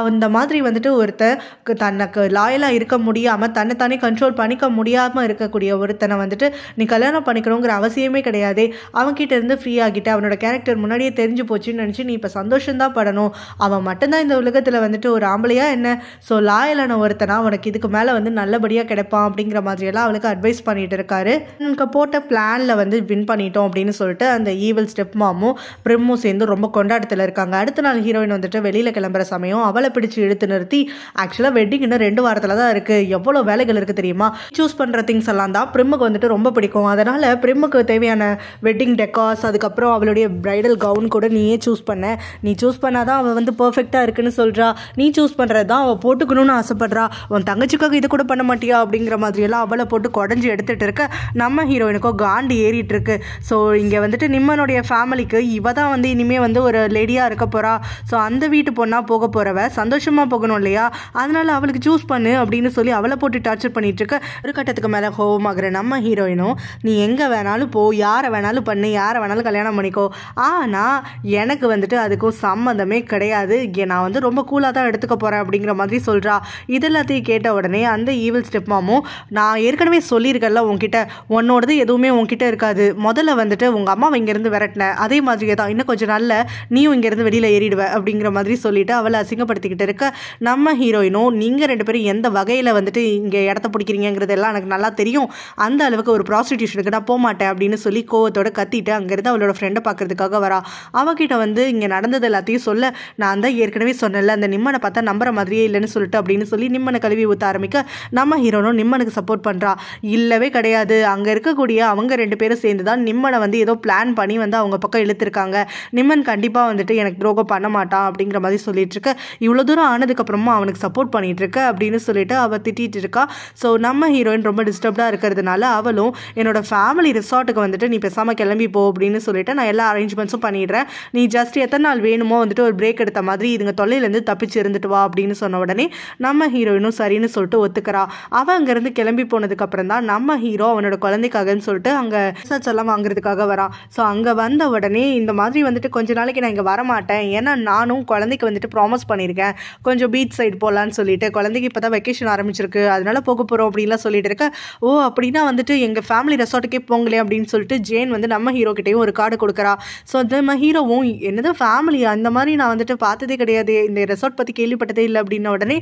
அந்த மாதிரி வந்துட்டு ஒருத்தர் தனக்கு லாயலாக இருக்க முடியாமல் தன்னைத்தானே கண்ட்ரோல் பண்ணிக்க முடியாமல் இருக்கக்கூடிய ஒருத்தனை வந்துட்டு நீ கல்யாணம் பண்ணிக்கணுங்கிற அவசியமே கிடையாது, அவன்கிட்ட இருந்து ஃப்ரீ ஆகிட்டு அவனோட கேரக்டர் முன்னாடியே தெரிஞ்சு போச்சுன்னு நினச்சி நீ இப்போ சந்தோஷம்தான் படணும், அவன் மட்டும்தான் இந்த உலகத்தில் வந்துட்டு ஒரு ஆம்பளையா என்ன, ஸோ லாயலான ஒருத்தனா உனக்கு இதுக்கு மேலே வந்து நல்லபடியாக கிடைப்பான் அப்படிங்கிற மாதிரியெல்லாம் அவளுக்கு அட்வைஸ் பண்ணிட்டு இருக்காரு. எனக்கு போட்ட பிளானில் வந்து வின் பண்ணிட்டோம் அப்படின்னு சொல்லிட்டு அந்த ஈவில் ஸ்டெப் மாமும் பிரிம்மும் சேர்ந்து ரொம்ப கொண்டாட்டத்தில் இருக்காங்க. அடுத்த நாள் ஹீரோயின் வந்துட்டு வெளியில் கிளம்புற சமயம் அவளை பிடிச்சி இழுத்து நிறுத்தி, ஆக்சுவலாக வெட்டிங் இன்னும் 2 வாரத்தில் தான் இருக்குது, எவ்வளோ வேலைகள் இருக்குது தெரியுமா, சூஸ் பண்ணுற திங்ஸ் எல்லாம் தான் பிரிம்முக்கு வந்துட்டு ரொம்ப பிடிக்கும், அதனால் பிரிம்முக்கு தேவையான வெட்டிங் டெக்கார்ஸ் அதுக்கப்புறம் அவளுடைய பிரைடல் கவுன் கூட நீயே சூஸ் பண்ண, நீ சூஸ் பண்ணாதான் அவள் வந்து பர்ஃபெக்டாக இருக்குன்னு சொல்கிறா, நீ சூஸ் பண்ணுறது தான் அவள் போட்டுக்கணும்னு ஆசைப்படுறா, உன் தங்கச்சிக்காக இது கூட பண்ண மாட்டியா அப்படிங்கிற மாதிரியெல்லாம் அவளை போட்டு குடஞ்சி எடுத்துகிட்டு இருக்க நம்ம ஹீரோயினுக்கோ காண்டி ஏறிட்டு இருக்கு. ஸோ இங்கே வந்துட்டு நிம்மனுடைய ஃபேமிலிக்கு இவ தான் வந்து இனிமேல் வந்து ஒரு லேடியாக இருக்க போகிறா, ஸோ அந்த வீட்டு பொண்ணாக போக போகிறவ சந்தோஷமாக போகணும் இல்லையா, அதனால் அவளுக்கு சூஸ் பண்ணு அப்படின்னு சொல்லி அவளை போட்டு டார்ச்சர் பண்ணிட்டு இருக்க. ஒரு கட்டத்துக்கு மேலே கோவமாகிற நம்ம ஹீரோயினும் நீ எங்கே வேணாலும் போ, யாரை வேணாலும் வேணாலும் பண்ணு, யாரை வேணாலும் கல்யாணம் பண்ணிக்கோ, ஆனால் எனக்கு வந்துட்டு அதுக்கும் சம்மந்தமே கிடையாது, நான் வந்து ரொம்ப கூலாக தான் எடுத்துக்க போகிறேன் அப்படிங்கிற மாதிரி சொல்கிறா. இதெல்லாத்தையும் கேட்ட உடனே அந்த ஈவில் ஸ்டெப் மாமும், நான் ஏற்கனவே சொல்லியிருக்கேன்ல உங்ககிட்ட, உன்னோடது எதுவுமே உங்ககிட்ட இருக்காது, முதல்ல வந்துட்டு உங்கள் அம்மாவை இங்கேருந்து விரட்டினேன், அதே மாதிரியே தான் இன்னும் கொஞ்சம் நாளில் நீயும் இங்கேருந்து வெளியில் ஏறிடுவேன் அப்படிங்கிற மாதிரி சொல்லிட்டு அவளை அசிங்கப்படுத்திக்கிட்டு இருக்க, நம்ம ஹீரோயினும் நீங்கள் 2 பேரும் எந்த வகையில் வந்துட்டு இங்கே இடத்த பிடிக்கிறீங்கிறதெல்லாம் எனக்கு நல்லா தெரியும், அந்த அளவுக்கு ஒரு ப்ராஸ்டிடியூஷனுக்கு நான் போக மாட்டேன் அப்படின்னு சொல்லி கோவத்தோட கத்திட்டு அங்கேருந்து அவளோட ஃப்ரெண்டை பார்க்கறதுக்காக வரா. அவகிட்ட வந்து இங்கே நடந்தது எல்லாத்தையும் சொல்ல, நான் தான் ஏற்கனவே சொன்னல அந்த நிம்மனை பார்த்தா நம்புற மாதிரியே இல்லைன்னு சொல்லிட்டு அப்படின்னு சொல்லி நிம்மனை கழுவி ஊற்ற ஆரம்பிக்க, நம்ம ஹீரோனும் நிம்மனுக்கு சப்போர்ட் பண்ணுறா. இல்லவே கிடையாது, அங்கே இருக்கக்கூடிய அவங்க 2 பேரும் சேர்ந்து தான் நிம்மனை வந்து ஏதோ பிளான் பண்ணி வந்து அவங்க பக்கம் இழுத்துருக்காங்க, நிம்மன் கண்டிப்பாக வந்துட்டு எனக்கு துரோகம் பண்ண மாட்டான் அப்படிங்கிற மாதிரி சொல்லிட்டு இருக்க, இவ்வளோ தூரம் ஆனதுக்கப்புறமா அவனுக்கு சப்போர்ட் பண்ணிட்டு இருக்க அப்படின்னு சொல்லிட்டு அவள் திட்டிகிட்டு இருக்கா. ஸோ நம்ம ஹீரோயின் ரொம்ப டிஸ்டர்ப்டாக இருக்கிறதுனால அவளும் என்னோட ஃபேமிலி ரிசார்ட்டுக்கு வந்துட்டு நீ பேசாமல் கிளம்பி போ அப்படின்னு சொல்லிட்டு நான் எல்லா அரேஞ்ச்மெண்ட்ஸும் பண்ணிடுறேன், நீ ஜஸ்ட் எத்தனை நாள் வேணுமோ வந்துட்டு ஒரு பிரேக் எடுத்த மாதிரி இதுங்க தொல்லையிலேருந்து தப்பிச்சு இருந்துட்டு வா அப்படின்னு சொன்ன உடனே நம்ம ஹீரோயினும் சரின்னு சொல்லிட்டு ஒத்துக்கிறா. அவன் அங்கேருந்து கிளம்பி போனதுக்கப்புறம் தான் நம்ம ஹீரோ அவனோட குழந்தைக்காகன்னு சொல்லிட்டு அங்கே ரிசர்ச் எல்லாம் வாங்குறதுக்காக வரான். ஸோ அங்கே வந்த உடனே இந்த மாதிரி வந்துட்டு கொஞ்ச நாளைக்கு நான் இங்கே வரமாட்டேன், ஏன்னா நானும் குழந்தைக்கு வந்துட்டு ப்ராமிஸ் பண்ணியிருக்கேன் கொஞ்சம் பீச் சைடு போகலான்னு சொல்லிட்டு, குழந்தைக்கு இப்போ தான் வெக்கேஷன் ஆரம்பிச்சிருக்கு அதனால போக போகிறோம் அப்படின்லாம் சொல்லிட்டு இருக்க, ஓ அப்படின்னா வந்துட்டு எங்கள் ஃபேமிலி ரெசார்ட்டுக்கே போங்களே அப்படின்னு சொல்லிட்டு ஜேன் வந்து நம்ம ஹீரோ கிட்டேயும் ஒரு கார்டு கொடுக்குறா. ஸோ நம்ம ஹீரோவும் என்னது ஃபேமிலியா, இந்த மாதிரி நான் வந்துட்டு பார்த்ததே கிடையாது, இந்த ரெசார்ட் பற்றி கேள்விப்பட்டதே இல்லை அப்படின்ன உடனே,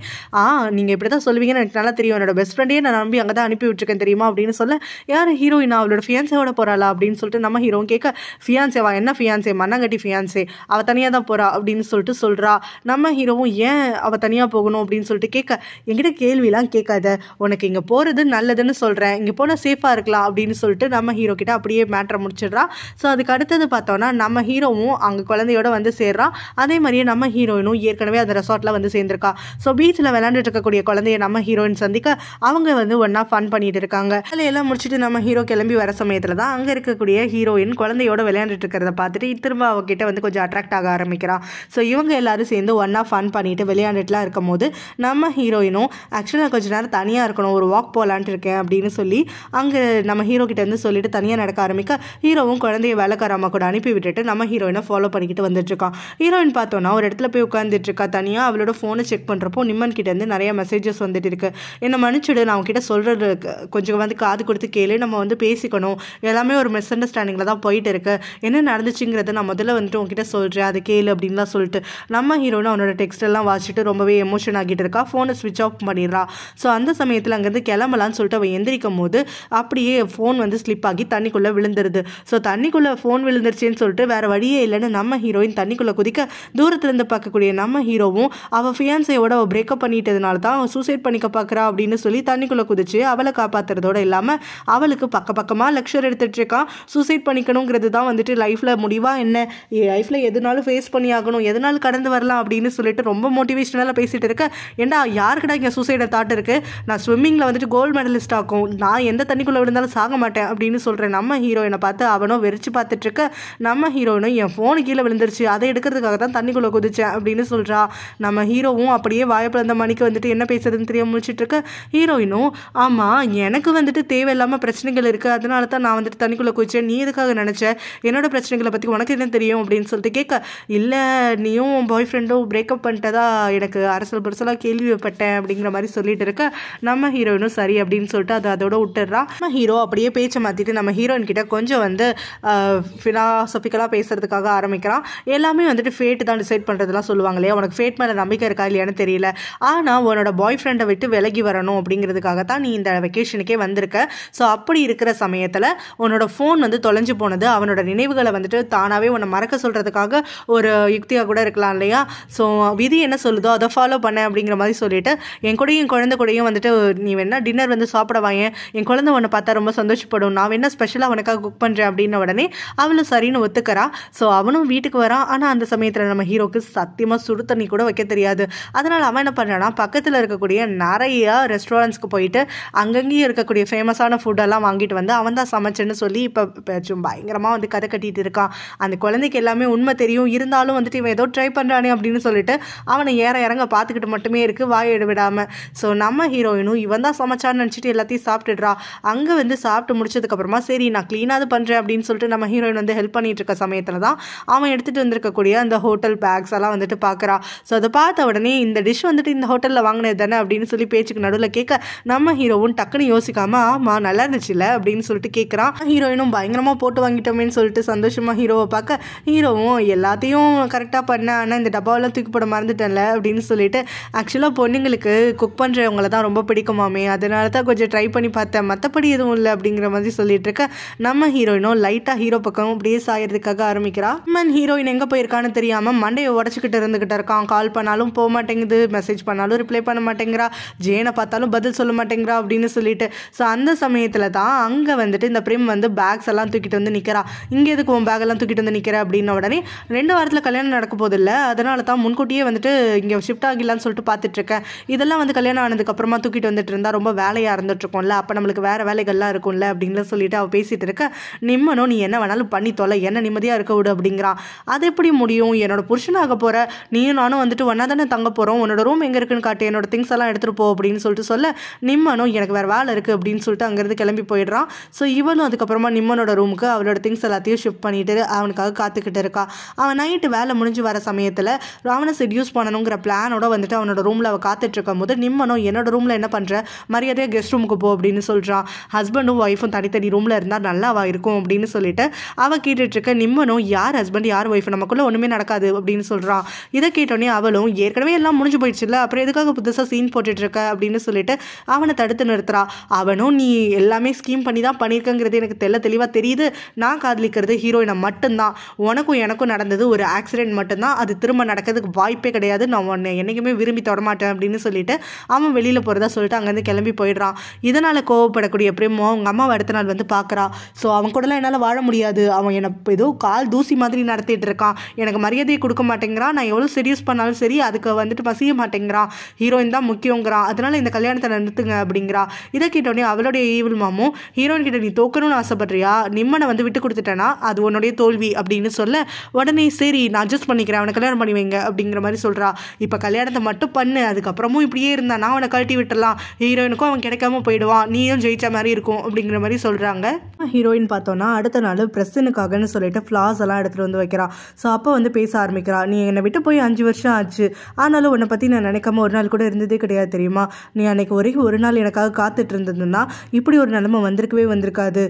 நீங்கள் இப்படி தான் சொல்லுவீங்கன்னு எனக்கு நல்லா தெரியும், என்னோட பெஸ்ட் ஃப்ரெண்டையே நான் நம்பி அங்கே தான் அனுப்பி விட்டுருக்கேன் தெரியுமா அப்படின்னு சொல்ல, யார் ஹீரோயினா அவளோட ஃபியான்ஸேவோட போகிறாளா அப்படின்னு சொல்லிட்டு நம்ம ஹீரோவும் கேட்க, ஃபியான்ஸேவா, என்ன ஃபியான்ஸே, மண்ணாங்கட்டி ஃபியான்ஸே, அவள் தனியாக தான் போகிறா அப்படின்னு சொல்லிட்டு சொல்கிறா. நம்ம ஹீரோவும் ஏன் அவள் தனியாக போகணும் அப்படின்னு சொல்லிட்டு கேட்க, என்கிட்ட கேள்விலாம் கேட்காத, உனக்கு இங்கே போகிறது நல்லதுன்னு சொல்கிறேன், இங்கே போனால் சேஃபாக இருக்கலாம் அப்படின்னு சொல்லிட்டு நம்ம ஹீரோ கிட்ட அப்படியே மேட்ரை முடிச்சிடுறா. ஸோ அதுக்கு அடுத்தது பார்த்தோன்னா நம்ம ஹீரோவும் அங்கே குழந்தையோட வந்து சேர்றான். அதே மாதிரியே நம்ம ஹீரோயினும் ஏற்கனவே அந்த ரெசார்ட்டில் வந்து சேர்ந்துருக்கா. ஸோ பீச்சில் விளையாண்டுட்டு இருக்கக்கூடிய குழந்தைய நம்ம ஹீரோயின் சந்திக்க அவங்க வந்து ஒன்றா ஃபன் பண்ணிட்டு இருக்காங்க. அதில் எல்லாம் முடிச்சுட்டு நம்ம ஹீரோ கிளம்பி வர சமயத்தில் தான் அங்கே இருக்கக்கூடிய ஹீரோயின் குழந்தையோட விளையாண்டுட்டு இருக்கிறத பார்த்துட்டு திரும்ப அவகிட்ட வந்து கொஞ்சம் அட்ராக்ட் ஆக ஆரம்பிக்கிறான். ஸோ இவங்க எல்லாரும் சேர்ந்து ஒன்றா ஃபன் பண்ணிட்டு விளையாண்டுட்டுலாம் இருக்கும் போது நம்ம ஹீரோயினும் ஆக்சுவலாக கொஞ்சம் நேரம் தனியாக இருக்கணும், ஒரு வாக் போகலான்ட்டு இருக்கேன் அப்படின்னு சொல்லி அங்கே நம்ம ஹீரோ கிட்ட இருந்து சொல்லிட்டு தனியாக நடக்க ஆரம்பிக்க, ஹீரோவும் குழந்தைய வேலைக்காரம்மா கூட அனுப்பி விட்டுட்டு நம்ம ஹீரோயினை ஃபாலோ பண்ணிக்கிட்டு வந்துட்டு இருக்கான். ஹீரோயின் பார்த்தோன்னா ஒரு இடத்துல போய் உட்காந்துட்டு இருக்கா தனியாக. அவளோட ஃபோனை செக் பண்ணுறப்போ நிம்மன் கிட்ட இருந்து நிறைய மெசேஜஸ் வந்துட்டு இருக்கு. என்னை மன்னிச்சுடு, நான் அவங்ககிட்ட சொல்கிறது கொஞ்சம் வந்து காது கொடுத்து கேளு, நம்ம வந்து பேசிக்கணும், எல்லாமே ஒரு மிஸ் அண்டர்ஸ்டாண்டிங்கில் தான் போயிட்டு இருக்கு, என்ன நடந்துச்சுங்கிறத நான் முதல்ல வந்துட்டு உங்ககிட்ட சொல்கிறேன், அது கேளு அப்படின்லாம் சொல்லிட்டு நம்ம ஹீரோயின் அவனோட டெக்ஸ்ட் எல்லாம் வாசிச்சுட்டு ரொம்பவே எமோஷன் ஆகிட்டு இருக்கா. ஃபோனை ஸ்விட்ச் ஆஃப் பண்ணிடுறா. ஸோ அந்த சமயத்தில் அங்கேருந்து கிளம்பலான்னு சொல்லிட்டு அவன் எந்திரிக்கும் போது அப்படியே ஃபோன் வந்து ஸ்லிப் ஆகி தண்ணிக்குள்ளே விழுந்துருது. ஸோ தண்ணிக்குள்ளே ஃபோன் விழுந்துருச்சுன்னு சொல்லிட்டு வேறு வழியே இல்லைன்னு நம்ம ஹீரோயின் தண்ணிக்குள்ளே குதிக்க, தூரத்துலேருந்து பார்க்கக்கூடிய நம்ம ஹீரோவும் அவள் ஃபியான்ஸையோட அவள் பிரேக்கப் பண்ணிட்டதுனால தான் அவன் சூசைட் பண்ணிக்க பார்க்குறா அப்படின்னு சொல்லி தண்ணிக்குள்ளே குதிச்சு அவளை காப்பாற்றுறதோடு இல்லாமல் அவளுக்கு பக்கமாக லெக்சர் எடுத்துகிட்டு இருக்கான். சூசைட் பண்ணிக்கணுங்கிறது தான் வந்துட்டு லைஃப்பில் முடிவாக என்ன, லைஃப்பில் எதுனாலும் ஃபேஸ் பண்ணி ஆகணும், எதனாலும் கடந்து வரலாம் அப்படின்னு சொல்லிட்டு ரொம்ப மோட்டிவேஷனலாக பேசிகிட்டு இருக்க, ஏண்டா யாருக்கிட்ட இங்கே சூசைடை தாட் இருக்குது, நான் ஸ்விம்மிங்கில் வந்துட்டு கோல்டு மெடலிஸ்ட் ஆகும், நான் எந்த தண்ணிக்குள்ளே விழுந்தாலும் சாக மாட்டேன் அப்படின்னு சொல்கிறேன். நம்ம ஹீரோயினை பார்த்து அவனும் வெறிச்சு பார்த்துட்டு இருக்க, நம்ம ஹீரோயினும் என் ஃபோனு கீழே விழுந்துருச்சு, அதை எடுக்கிறதுக்காக தான் தண்ணிக்குள்ளே குதிச்சேன் அப்படின்னு சொல்கிறா. நம்ம ஹீரோவும் அப்படியே வாய்ப்பிழந்த மணிக்கு வந்துட்டு என்ன பேசுறதுன்னு தெரியாமல் முடிச்சுட்டு இருக்க, ஹீரோயினும் ஆமாம் எனக்கு வந்துட்டு தேவையில்லாமல் பிரச்சனைகள் இருக்குது, அதனால தான் நான் வந்துட்டு தண்ணிக்குள்ளே குதிச்சேன், நீ எதுக்காக நினச்ச, என்னோட பிரச்சனைகளை பற்றி உனக்கு என்ன தெரியும் அப்படின்னு சொல்லிட்டு கேட்க, இல்லை நீயும் உன் பாய் ஃப்ரெண்டும் பிரேக்கப் பண்ணிட்டதா எனக்கு அரசல் புரசலாக கேள்விப்பட்டேன் அப்படிங்கிற மாதிரி சொல்லிட்டு இருக்க, நம்ம ஹீரோயினும் சரி அப்படின்னு சொல்லிட்டு அதை அதோட விட்டுடுறா. நம்ம ஹீரோ அப்படியே பேச்சை மாற்றிட்டு நம்ம ஹீரோயின் கிட்ட கொஞ்சம் வந்து ஃபிலாசபிக்கலாக பேசுறதுக்காக ஆரம்பிக்கிறான். எல்லாமே வந்துட்டு ஃபேட் தான் டிசைட் பண்ணுறதுலாம் சொல்லுவாங்க இல்லையா, உனக்கு ஃபேட் மேலே நம்பிக்கை இருக்கா இல்லையான்னு தெரியல, ஆனால் உன்னோட பாய் ஃப்ரெண்டை விட்டு விலகி வரணும் அப்படிங்கிறதுக்காக தான் நீ இந்த வெக்கேஷனுக்கே வந்திருக்க. ஸோ அப்படி இருக்கிற சமயத்தில் உன்னோட ஃபோன் வந்து தொலைஞ்சு போனது அவனோட நினைவுகளை வந்துட்டு தானாகவே உன்னை மறக்க சொல்கிறதுக்காக ஒரு யுக்தியாக கூட இருக்கலாம் இல்லையா. ஸோ விதி என்ன சொல்லுதோ அதை ஃபாலோ பண்ண அப்படிங்கிற மாதிரி சொல்லிட்டு என் கூடயும் என் குழந்தை கூடயும் வந்துட்டு நீ வேணா டின்னர் வந்து சாப்பிட வாயேன், என் குழந்தை உன்னை பார்த்தா ரொம்ப சந்தோஷப்படும், நான் வேணா ஸ்பெஷலாக உனக்காக குக் பண்ணுறேன் அப்படின்ன உடனே அவளும் சரின்னு ஒத்துக்கிறா. ஸோ அவனும் வீட்டுக்கு வரான். ஆனால் அந்த சமயத்தில் நம்ம ஹீரோக்கு சத்தியமாக சுடு தண்ணி கூட வைக்க தெரியாது. அதனால் அவன் என்ன பண்ணுறான்னா பக்கத்தில் இருக்கக்கூடிய நிறைய ரெஸ்டாரண்ட்ஸ்க்கு போயிட்டு அங்கங்கேயும் இருக்கக்கூடிய ஃபேமஸான ஃபுட்டெல்லாம் வாங்கிட்டு வந்து அவன் தான் சமைச்சேன்னு சொல்லி இப்போ பயங்கரமாக வந்து கதை கட்டிட்டு இருக்கான். அந்த குழந்தைக்கு எல்லாமே உண்மை தெரியும், இருந்தாலும் வந்துட்டு இவன் ஏதோ ட்ரை பண்ணுறானே அப்படின்னு சொல்லிட்டு அவனை இறங்க பார்த்துக்கிட்டு மட்டுமே இருக்குது, வாயை விடாமல். ஸோ நம்ம ஹீரோயினும் இவன் தான் சமைச்சான்னு நினச்சிட்டு எல்லாத்தையும் சாப்பிட்டுடுறா. அங்கே வந்து சாப்பிட்டு முடிச்சதுக்கப்புறமா சரி நான் க்ளீனாக பண்ணுறேன் பண்ணுறேன் அப்படின்னு சொல்லிட்டு நம்ம ஹீரோயின் வந்து ஹெல்ப் பண்ணிட்டு இருக்க சமயத்தில் தான் அவன் எடுத்துகிட்டு வந்திருக்கக்கூடிய அந்த ஹோட்டல் பேக்ஸ் எல்லாம் வந்துட்டு பார்க்குறா. ஸோ அதை பார்த்த உடனே இந்த டிஷ் வந்துட்டு இந்த ஹோட்டலில் வாங்கினது தானே அப்படின்னு சொல்லி பேச்சுக்கு நடுவில் கேட்க நம்ம ஹீரோவும் டக்குன்னு யோசிக்காம ஆமாம் நல்லா இருந்துச்சுல்ல அப்படின்னு சொல்லிட்டு கேட்குறான். ஹீரோயினும் பயங்கரமாக போட்டு வாங்கிட்டோமேன்னு சொல்லிட்டு சந்தோஷமாக ஹீரோவை பார்க்க ஹீரோவும் எல்லாத்தையும் கரெக்டாக பண்ண ஆனால் இந்த டப்பாவெல்லாம் தூக்கி போட மறந்துட்டேன்ல அப்படின்னு சொல்லிட்டு ஆக்சுவலாக பொண்ணுங்களுக்கு குக் பண்ணுறவங்கள தான் ரொம்ப பிடிக்குமாமே, அதனால தான் கொஞ்சம் ட்ரை பண்ணி பார்த்தேன், மற்றபடி எதுவும் இல்லை அப்படிங்கிற மாதிரி சொல்லிட்டு இருக்க நம்ம ஹீரோயினும் லைட்டாக ஹீரோ பக்கம் அப்படியே சாயறதுக்காக ஆரம்பிக்கிறா. ஹீரோயின் எங்கே போயிருக்கான்னு தெரியாமல் மண்டையை உடச்சிக்கிட்டு இருந்துக்கிட்டு இருக்கான். கால் பண்ணாலும் போக மாட்டேங்குது, மெசேஜ் பண்ணாலும் ரிப்ளை பண்ண மாட்டேங்கிறா, ஜேனை பார்த்தாலும் பதில் சொல்ல மாட்டேங்கிறா அப்படின்னு சொல்லிட்டு. ஸோ அந்த சமயத்தில் தான் அங்கே வந்துட்டு இந்த பிரிம் வந்து பேக்ஸ் எல்லாம் தூக்கிட்டு வந்து நிற்கிறா. இங்கே எதுக்கு உன் பேக்கெல்லாம் தூக்கிட்டு வந்து நிற்கிற அப்படின்ன உடனே 2 வாரத்தில் கல்யாணம் நடக்க போது இல்லை, அதனால தான் முன்கூட்டியே வந்துட்டு இங்கே ஷிஃப்ட் ஆகிடலான்னு சொல்லிட்டு பார்த்துட்ருக்கேன். இதெல்லாம் வந்து கல்யாணம் ஆனதுக்கப்புறமா தூக்கிட்டு வந்துட்டு இருந்தா ரொம்ப வேலையாக இருந்துட்டுருக்கோம்ல, அப்போ நம்மளுக்கு வேறு வேலைகள்லாம் இருக்கும்ல அப்படின்னு சொல்லிட்டு அவள் பேசிகிட்டு இருக்க நிம்மனும் நீ என்ன வேணாலும் பண்ணி தொலை, என்ன நிம்மதியாக இருக்க விடு அப்படிங்கிறான். அது எப்படி முடியும், என்னோட புருஷனாக போகிற நீயும் நானும் வந்துட்டு ஒன்றா தானே தங்க போகிறோம், உன்னோட ரூம் எங்கே இருக்குன்னு காட்டு, என்னோட திங்ஸ் எல்லாம் எடுத்துகிட்டு போ அப்படின்னு சொல்லிட்டு சொல்ல நிம்மனும் எனக்கு வேறு வேலை இருக்குது அப்படின்னு சொல்லிட்டு அங்கேருந்து கிளம்பி போயிடுறான். ஸோ இவனும் அதுக்கப்புறமா நிம்மனோட ரூமுக்கு அவளோட திங்ஸ் எல்லாத்தையும் ஷிஃப்ட் பண்ணிட்டு அவனுக்காக காத்துக்கிட்டு இருக்கா. அவன் நைட்டு வேலை முடிஞ்சு வர சமயத்தில் அவனை செட்யூஸ் பண்ணணுங்கிற பிளானோட வந்துட்டு அவனோட ரூமில் அவள் காத்துட்டு இருக்கும் போது நிம்மனும் என்னோட ரூமில் என்ன பண்ணுற, மரியாதையாக கெஸ்ட் ரூமுக்கு போ அப்படின்னு சொல்கிறான். ஹஸ்பண்டும் ஒய்ஃபும் தனித்தனி ரூமில் இருந்தால் நல்லாவா இருக்கும் அப்படின்னு சொல்லிட்டு அவள் கேட்டுட்டு இருக்க நிம்மனும் யார் ஹஸ்பண்ட் யார் ஒய்ஃப் நமக்குள்ளே ஒன்றுமே நடக்காது அப்படின்னு சொல்கிறான். இதை கேட்டோடனே அவளும் ஏற்கனவே எல்லாம் முடிஞ்சு போயிடுச்சுல்ல, அப்புறம் எதுக்காக புதுசாக சீன் போட்டுட்ருக்க அப்படின்னு சொல்லிட்டு அவனை தடுத்து நிறுத்துறா. அவனும் நீ எல்லாமே ஸ்கீம் பண்ணி தான் பண்ணியிருக்கங்கிறது எனக்கு தெளிவாக தெரியுது, நான் காதலிக்கிறது ஹீரோயினை மட்டும்தான், உனக்கும் எனக்கும் நடந்தது ஒரு ஆக்சிடென்ட் மட்டும்தான், அது திரும்ப நடக்கிறதுக்கு வாய்ப்பே கிடையாது, நான் உன்னை என்றைக்குமே விரும்பி தொடமாட்டேன் அப்படின்னு சொல்லிட்டு அவன் வெளியில் போகிறதா சொல்லிட்டு அங்கேருந்து கிளம்பி போயிடுறான். இதனால் கோவப்படக்கூடிய பிரேமோ அவங்க அம்மாவை அடுத்த நாள் வந்து பார்க்குறா. ஸோ அவன் கூடலாம் என்னால் வாழ முடியாது, அவன் என்னை ஏதோ கால் தூசி மாதிரி நடத்திட்டு இருக்கான், எனக்கு மரியாதையை கொடுக்க மாட்டேங்கிறான், நான் எவ்வளோ சீரியஸ் பண்ணாலும் சரி அதுக்கு வந்துட்டு பசிய மாட்டேங்கிறான், ஹீரோயின் தான் முக்கியங்கிறான், அதனால் இந்த கல்யாணத்தை நிறுத்துங்க அப்படிங்கிறா. இதை கேட்டோடனே அவளுடைய ஈவில் மாமும் ஹீரோயின் கிட்ட நீ தோக்கணும்னு ஆசைப்படுறியா, நிம்மனை வந்து விட்டு கொடுத்துட்டேன்னா அது உன்னுடைய தோல்வி அப்படின்னு சொல்ல உடனே சரி நான் அட்ஜஸ்ட் பண்ணிக்கிறேன், அவனை கல்யாணம் பண்ணி வைங்க அப்படிங்கிற மாதிரி சொல்கிறா. இப்போ கல்யாணத்தை மட்டும் பண்ணு, அதுக்கப்புறமும் இப்படியே இருந்தா நான் அவனை கழட்டி விட்டுடலாம், ஹீரோயினுக்கும் அவன் கிடைக்காம போயிடுவான், நீயும் ஜெயிச்ச மாதிரி இருக்கும் அப்படிங்கிற மாதிரி சொல்கிறாங்க. ஹீரோயின் பார்த்தோன்னா அடுத்த நாள் ப்ரெஸ்ஸனுக்காகன்னு சொல்லிட்டு ஃப்ளார்ஸ் எல்லாம் எடுத்துகிட்டு வந்து வைக்கிறா. ஸோ அப்போ வந்து பேச ஆரம்பிக்கிறா. நீ என்னை விட்டு போய் 5 வருஷம் ஆச்சு, ஆனாலும் உன்னை பற்றி நான் நினைக்காம ஒரு நாள் கூட இருந்ததே கிடையாது தெரியுமா, நீ அன்னைக்கு ஒரு நாள் எனக்காக காத்துட்டு இருந்ததுன்னா இப்படி ஒரு நிலைமை வந்திருக்காது,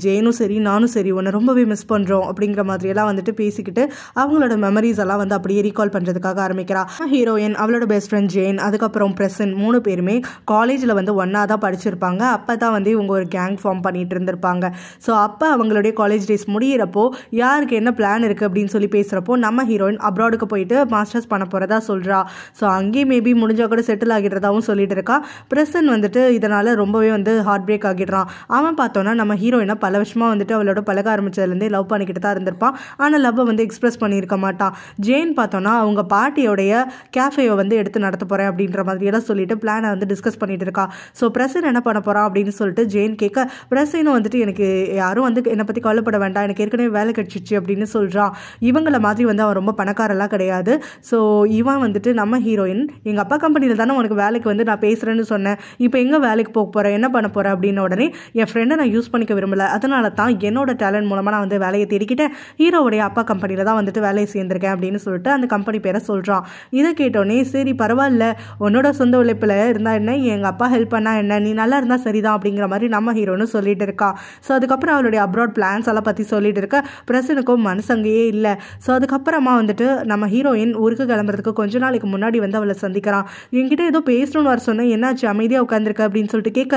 ஜெயினும் சரி நானும் சரி உன்னை ரொம்பவே மிஸ் பண்ணுறோம் அப்படிங்கிற மாதிரியெல்லாம் வந்துட்டு பேசிக்கிட்டு அவங்களோட மெமரிஸ் எல்லாம் வந்து அப்படியே ரீகால் பண்ணுறதுக்காக ஆரம்பிக்கிறா. ஹீரோயின் அவளோட பெஸ்ட் ஃப்ரெண்ட் ஜெயின் அதுக்கப்புறம் பிரசன் 3 பேருமே காலேஜில் வந்து ஒன்றா தான் படிச்சிருப்பாங்க. அப்போ தான் வந்து இவங்க ஒரு கேங் ஃபார்ம் பண்ணிட்டு இருந்திருப்பாங்க. ஸோ அப்போ அவங்களுடைய காலேஜ் டேஸ் முடியிறப்போ யாருக்கு என்ன பிளான் இருக்குது அப்படின்னு சொல்லி பேசுகிறப்போ நம்ம ஹீரோயின் அப்ராடுக்கு போயிட்டு மாஸ்டர்ஸ் பண்ண போகிறதா சொல்கிறா. ஸோ அங்கேயே மேபி முடிஞ்சால் கூட செட்டில் ஆகிடுறதாகவும் சொல்லிட்டு இருக்கா. பிரசன் வந்துட்டு இதனால் ரொம்பவே வந்து ஹார்ட் பிரேக் ஆகிடுறான். அவன் பார்த்தோன்னா நம்ம ஹீரோயினை பல வருஷமாக வந்துட்டு அவளோட பழக ஆரம்பிச்சதுலேருந்தே லவ் பண்ணிக்கிட்டு தான் இருந்திருப்பான், ஆனால் லவ்வை வந்து எக்ஸ்பிரஸ் பண்ணியிருக்க மாட்டான். ஜெயின் பார்த்தோன்னா அவங்க பாட்டியோடைய கேஃபேவை வந்து எடுத்து நடத்த போகிறேன் அப்படின்ற மாதிரியெல்லாம் சொல்லிட்டு பிளானை வந்து டிஸ்கஸ் பண்ணிட்டு இருக்கா. ஸோ பிரசன் என்ன பண்ண போகிறான் அப்படின்னு சொல்லிட்டு ஜெயின் கேட்க பிரசனும் வந்துட்டு எனக்கு யாரும் வந்து என்னை பற்றி கவலைப்பட வேண்டாம், எனக்கு ஏற்கனவே வேலை கிடைச்சிச்சு அப்படின்னு சொல்கிறான். இவங்கள மாதிரி வந்து அவன் ரொம்ப பணக்காரெல்லாம் கிடையாது. ஸோ இவன் வந்துட்டு நம்ம ஹீரோயின் எங்கள் அப்பா கம்பெனியில் தானே உனக்கு வேலைக்கு வந்து நான் பேசுகிறேன்னு சொன்னேன், இப்போ எங்கே வேலைக்கு போக போகிறேன் என்ன பண்ண போகிறேன் அப்படின்ன உடனே என் ஃப்ரெண்டை நான் யூஸ் பண்ணிக்க விரும்பலை, அதனால தான் என்னோட டேலண்ட் மூலமாக நான் வந்து வேலையை தேடிக்கிட்டேன், ஹீரோவுடைய அப்பா கம்பெனியில் தான் வந்துட்டு வேலையை சேர்ந்திருக்கேன் அப்படின்னு சொல்லிட்டு அந்த கம்பெனி பேரை சொல்கிறான். இதை கேட்டோடனே சரி பரவாயில்ல, உன்னோட சொந்த உழைப்பில் இருந்தால் என்ன, எங்கள் அப்பா ஹெல்ப் பண்ணால் என்ன, நீ நல்லா இருந்தால் சரிதான் அப்படிங்கிற மாதிரி நம்ம ஹீரோன்னு சொல்லிட்டு இருக்கா. ஸோ அதுக்கப்புறம் அவளுடைய அப்ராட் பிளான்ஸ் எல்லாம் பற்றி சொல்லிட்டு இருக்க பிரசனுக்கும் மனசங்கையே இல்லை. ஸோ அதுக்கப்புறமா வந்துட்டு நம்ம ஹீரோயின் ஊருக்கு கிளம்புறதுக்கு கொஞ்ச நாளைக்கு முன்னாடி வந்து அவளை சந்திக்கிறான். என்கிட்ட ஏதோ பேசணும்னு வர சொன்னேன், என்னாச்சு அமைதியாக உட்காந்துருக்க அப்படின்னு சொல்லிட்டு கேட்க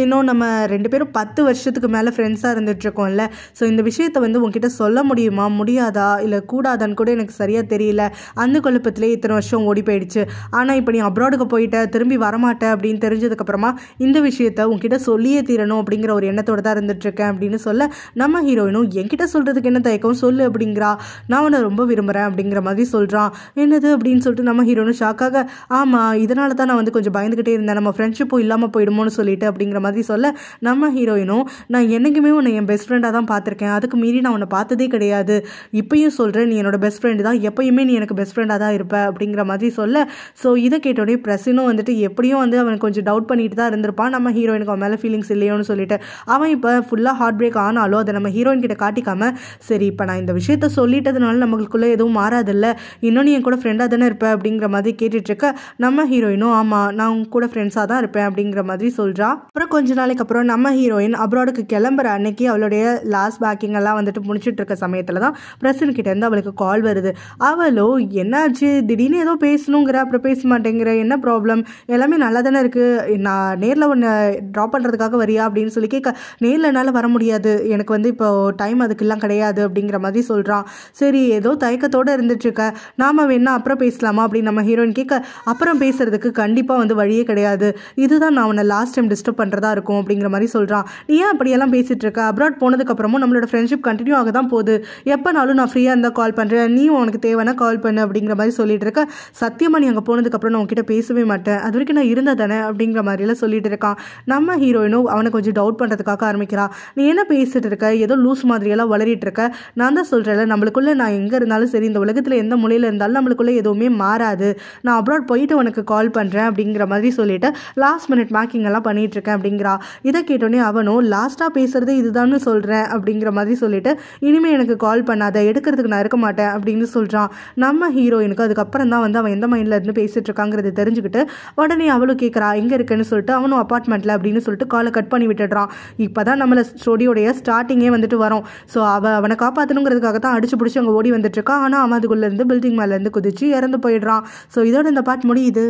இன்னும் நம்ம 2 பேரும் 10 வருஷத்துக்கு மேலே ஃப்ரெண்ட்ஸாக இருந்துட்டு இருக்கோம்ல, ஸோ இந்த விஷயத்தை வந்து உங்ககிட்ட சொல்ல முடியுமா முடியாதா இல்லை கூடாதான்னு கூட எனக்கு சரியாக தெரியல, அந்த குழப்பத்திலே இத்தனை வருஷம் ஓடி போயிடுச்சு, ஆனால் இப்போ நீ அப்ராடுக்கு போயிட்ட திரும்பி வரமாட்டேன் அப்படின்னு தெரிஞ்சதுக்கப்புறமா இந்த விஷயத்தை உங்ககிட்ட சொல்லியே தீரணும் அப்படிங்கிற ஒரு எண்ணத்தோடு தான் இருந்துட்டுருக்கேன் அப்படின்னு சொல்ல நம்ம ஹீரோயினும் என்கிட்ட சொல்கிறதுக்கு என்ன தயக்கம் சொல்லு அப்படிங்கிறா. நான் உன்னை ரொம்ப விரும்புகிறேன் அப்படிங்கிற மாதிரி சொல்கிறான். என்னது அப்படின்னு சொல்லிட்டு நம்ம ஹீரோயினும் ஷாக்காக ஆமாம் இதனால தான் நான் வந்து கொஞ்சம் பயந்துக்கிட்டே இருந்தேன், நம்ம ஃப்ரெண்ட்ஷிப்பும் இல்லாமல் போயிடுமோன்னு சொல்லிட்டு அப்படிங்கிற மாதிரி சொல்ல நம்ம ஹீரோயினும் நான் என்றைக்குமே உன்னை என் பெஸ்ட் ஃப்ரெண்டாக தான் பார்த்துருக்கேன், அதுக்கு மீறி நான் உன்னை பார்த்ததே கிடையாது, இப்பயும் சொல்கிறேன் நீ என்னோட பெஸ்ட் ஃப்ரெண்டு தான், எப்பயுமே நீ எனக்கு பெஸ்ட் ஃப்ரெண்டாக தான் இருப்ப அப்படிங்கிற மாதிரி சொல்ல. ஸோ இதை கேட்டோடனே பிரசனும் வந்துட்டு எப்படியும் வந்து அவன் கொஞ்சம் டவுட் பண்ணிட்டு தான் இருந்திருப்பான், நம்ம ஹீரோயினுக்கு அவன் மேலே ஃபீலிங்ஸ் இல்லையோன்னு சொல்லிட்டு அவன் இப்போ ஃபுல்லாக ஹார்ட் பிரேக் ஆனாலும் இருந்தாலும் அதை நம்ம ஹீரோயின் கிட்ட காட்டிக்காம சரி இப்போ நான் இந்த விஷயத்த சொல்லிட்டதுனால நம்மளுக்குள்ளே எதுவும் மாறாதில்ல, இன்னும் நீ என் கூட ஃப்ரெண்டாக தானே இருப்பேன் அப்படிங்கிற மாதிரி கேட்டுட்ருக்க நம்ம ஹீரோயினும் ஆமாம் நான் உங்க கூட ஃப்ரெண்ட்ஸாக தான் இருப்பேன் அப்படிங்கிற மாதிரி சொல்கிறா. அப்புறம் கொஞ்ச நாளைக்கு அப்புறம் நம்ம ஹீரோயின் அப்ராடுக்கு கிளம்புற அன்னைக்கு அவளுடைய லாஸ்ட் பேக்கிங் எல்லாம் வந்துட்டு முடிச்சுட்டு இருக்க சமயத்தில் தான் பிரசன் கிட்ட இருந்து அவளுக்கு கால் வருது. அவளோ என்னாச்சு திடீர்னு ஏதோ பேசணுங்கிற அப்புறம் பேச மாட்டேங்கிற, என்ன ப்ராப்ளம், எல்லாமே நல்லா தானே இருக்குது, நான் நேரில் ஒன்று ட்ராப் பண்ணுறதுக்காக வரியா அப்படின்னு சொல்லி கேட்க நேரில் என்னால் வர முடியாது, எனக்கு வந்து இப்போ டைம் அதுக்கெல்லாம் கிடையாது அப்படிங்கிற மாதிரி சொல்கிறான். சரி ஏதோ தயக்கத்தோடு இருந்துட்டுருக்க, நாம் வேணா அப்புறம் பேசலாமா அப்படின்னு நம்ம ஹீரோயின் கேட்க அப்புறம் பேசுறதுக்கு கண்டிப்பாக வந்து வழியே கிடையாது, இதுதான் நான் உன்னை லாஸ்ட் டைம் டிஸ்டர்ப் பண்ணுறதா இருக்கும் அப்படிங்கிற மாதிரி சொல்கிறான். நீ ஏன் அப்படியெல்லாம் பேசிகிட்டு இருக்க, அப்ராட் போனதுக்கப்புறமும் நம்மளோட ஃப்ரெண்ட்ஷிப் கண்டினியூ ஆக தான் போகுது, எப்போனாலும் நான் ஃப்ரீயாக இருந்தால் கால் பண்ணுறேன், நீ உனக்கு தேவைன்னா கால் பண்ணு அப்படிங்கிற மாதிரி சொல்லிட்டு இருக்க. சத்தியமாக நீ அங்கே போனதுக்கப்புறம் நான் உங்ககிட்ட பேசவே மாட்டேன், அது வரைக்கும் நான் இருந்தால் தானே அப்படிங்கிற மாதிரிலாம் சொல்லிட்டு இருக்கான். நம்ம ஹீரோயினும் அவனை கொஞ்சம் டவுட் பண்ணுறதுக்காக ஆரம்பிக்கிறா. நீ என்ன பேசிட்டு இருக்க, ஏதோ லூஸ் மாதிரியெல்லாம் வளரிட்டு இருக்க, நான் தான் சொல்கிறேன்ல நம்மளுக்குள்ளே நான் எங்கே இருந்தாலும் சரி இந்த உலகத்தில் எந்த மூலையில் இருந்தாலும் நம்மளுக்குள்ளே எதுவுமே மாறாது, நான் அப்ராட் போயிட்டு உனக்கு கால் பண்ணுறேன் அப்படிங்கிற மாதிரி சொல்லிட்டு லாஸ்ட் மினிட் மேக்கிங் எல்லாம் பண்ணிட்டு இருக்கேன் அப்படிங்கிறா. இதை கேட்டோன்னே அவனும் லாஸ்ட்டாக பேசுறது இதுதான்னு சொல்கிறேன் அப்படிங்கிற மாதிரி சொல்லிட்டு இனிமேல் எனக்கு கால் பண்ணாத, எடுக்கிறதுக்கு நான் இருக்க மாட்டேன் அப்படின்னு சொல்கிறான். நம்ம ஹீரோயினுக்கு அதுக்கப்புறம் தான் வந்து அவன் எந்த மைண்டில் இருந்து பேசிட்டு இருக்காங்கிறது தெரிஞ்சுக்கிட்டு உடனே அவளும் கேட்குறா எங்கே இருக்குன்னு சொல்லிட்டு, அவனும் அப்பார்ட்மெண்ட்டில் அப்படின்னு சொல்லிட்டு காலை கட் பண்ணி விட்டுடுறான். இப்போ தான் நம்மளை ஸ்டோரியோடைய ஸ்டார்டிங்கே வந்துட்டு வரும். ஸோ அவனை காப்பாற்றணுங்கிறதுக்காக தான் அடிச்சு பிடிச்சி அங்கே ஓடி வந்துட்டு இருக்கான். ஆனால் அவன் அதுக்குள்ளேருந்து பில்டிங் மேலேருந்து குதிச்சு இறந்து போயிடுறான். ஸோ இதோட இந்த பார்ட் முடியுது.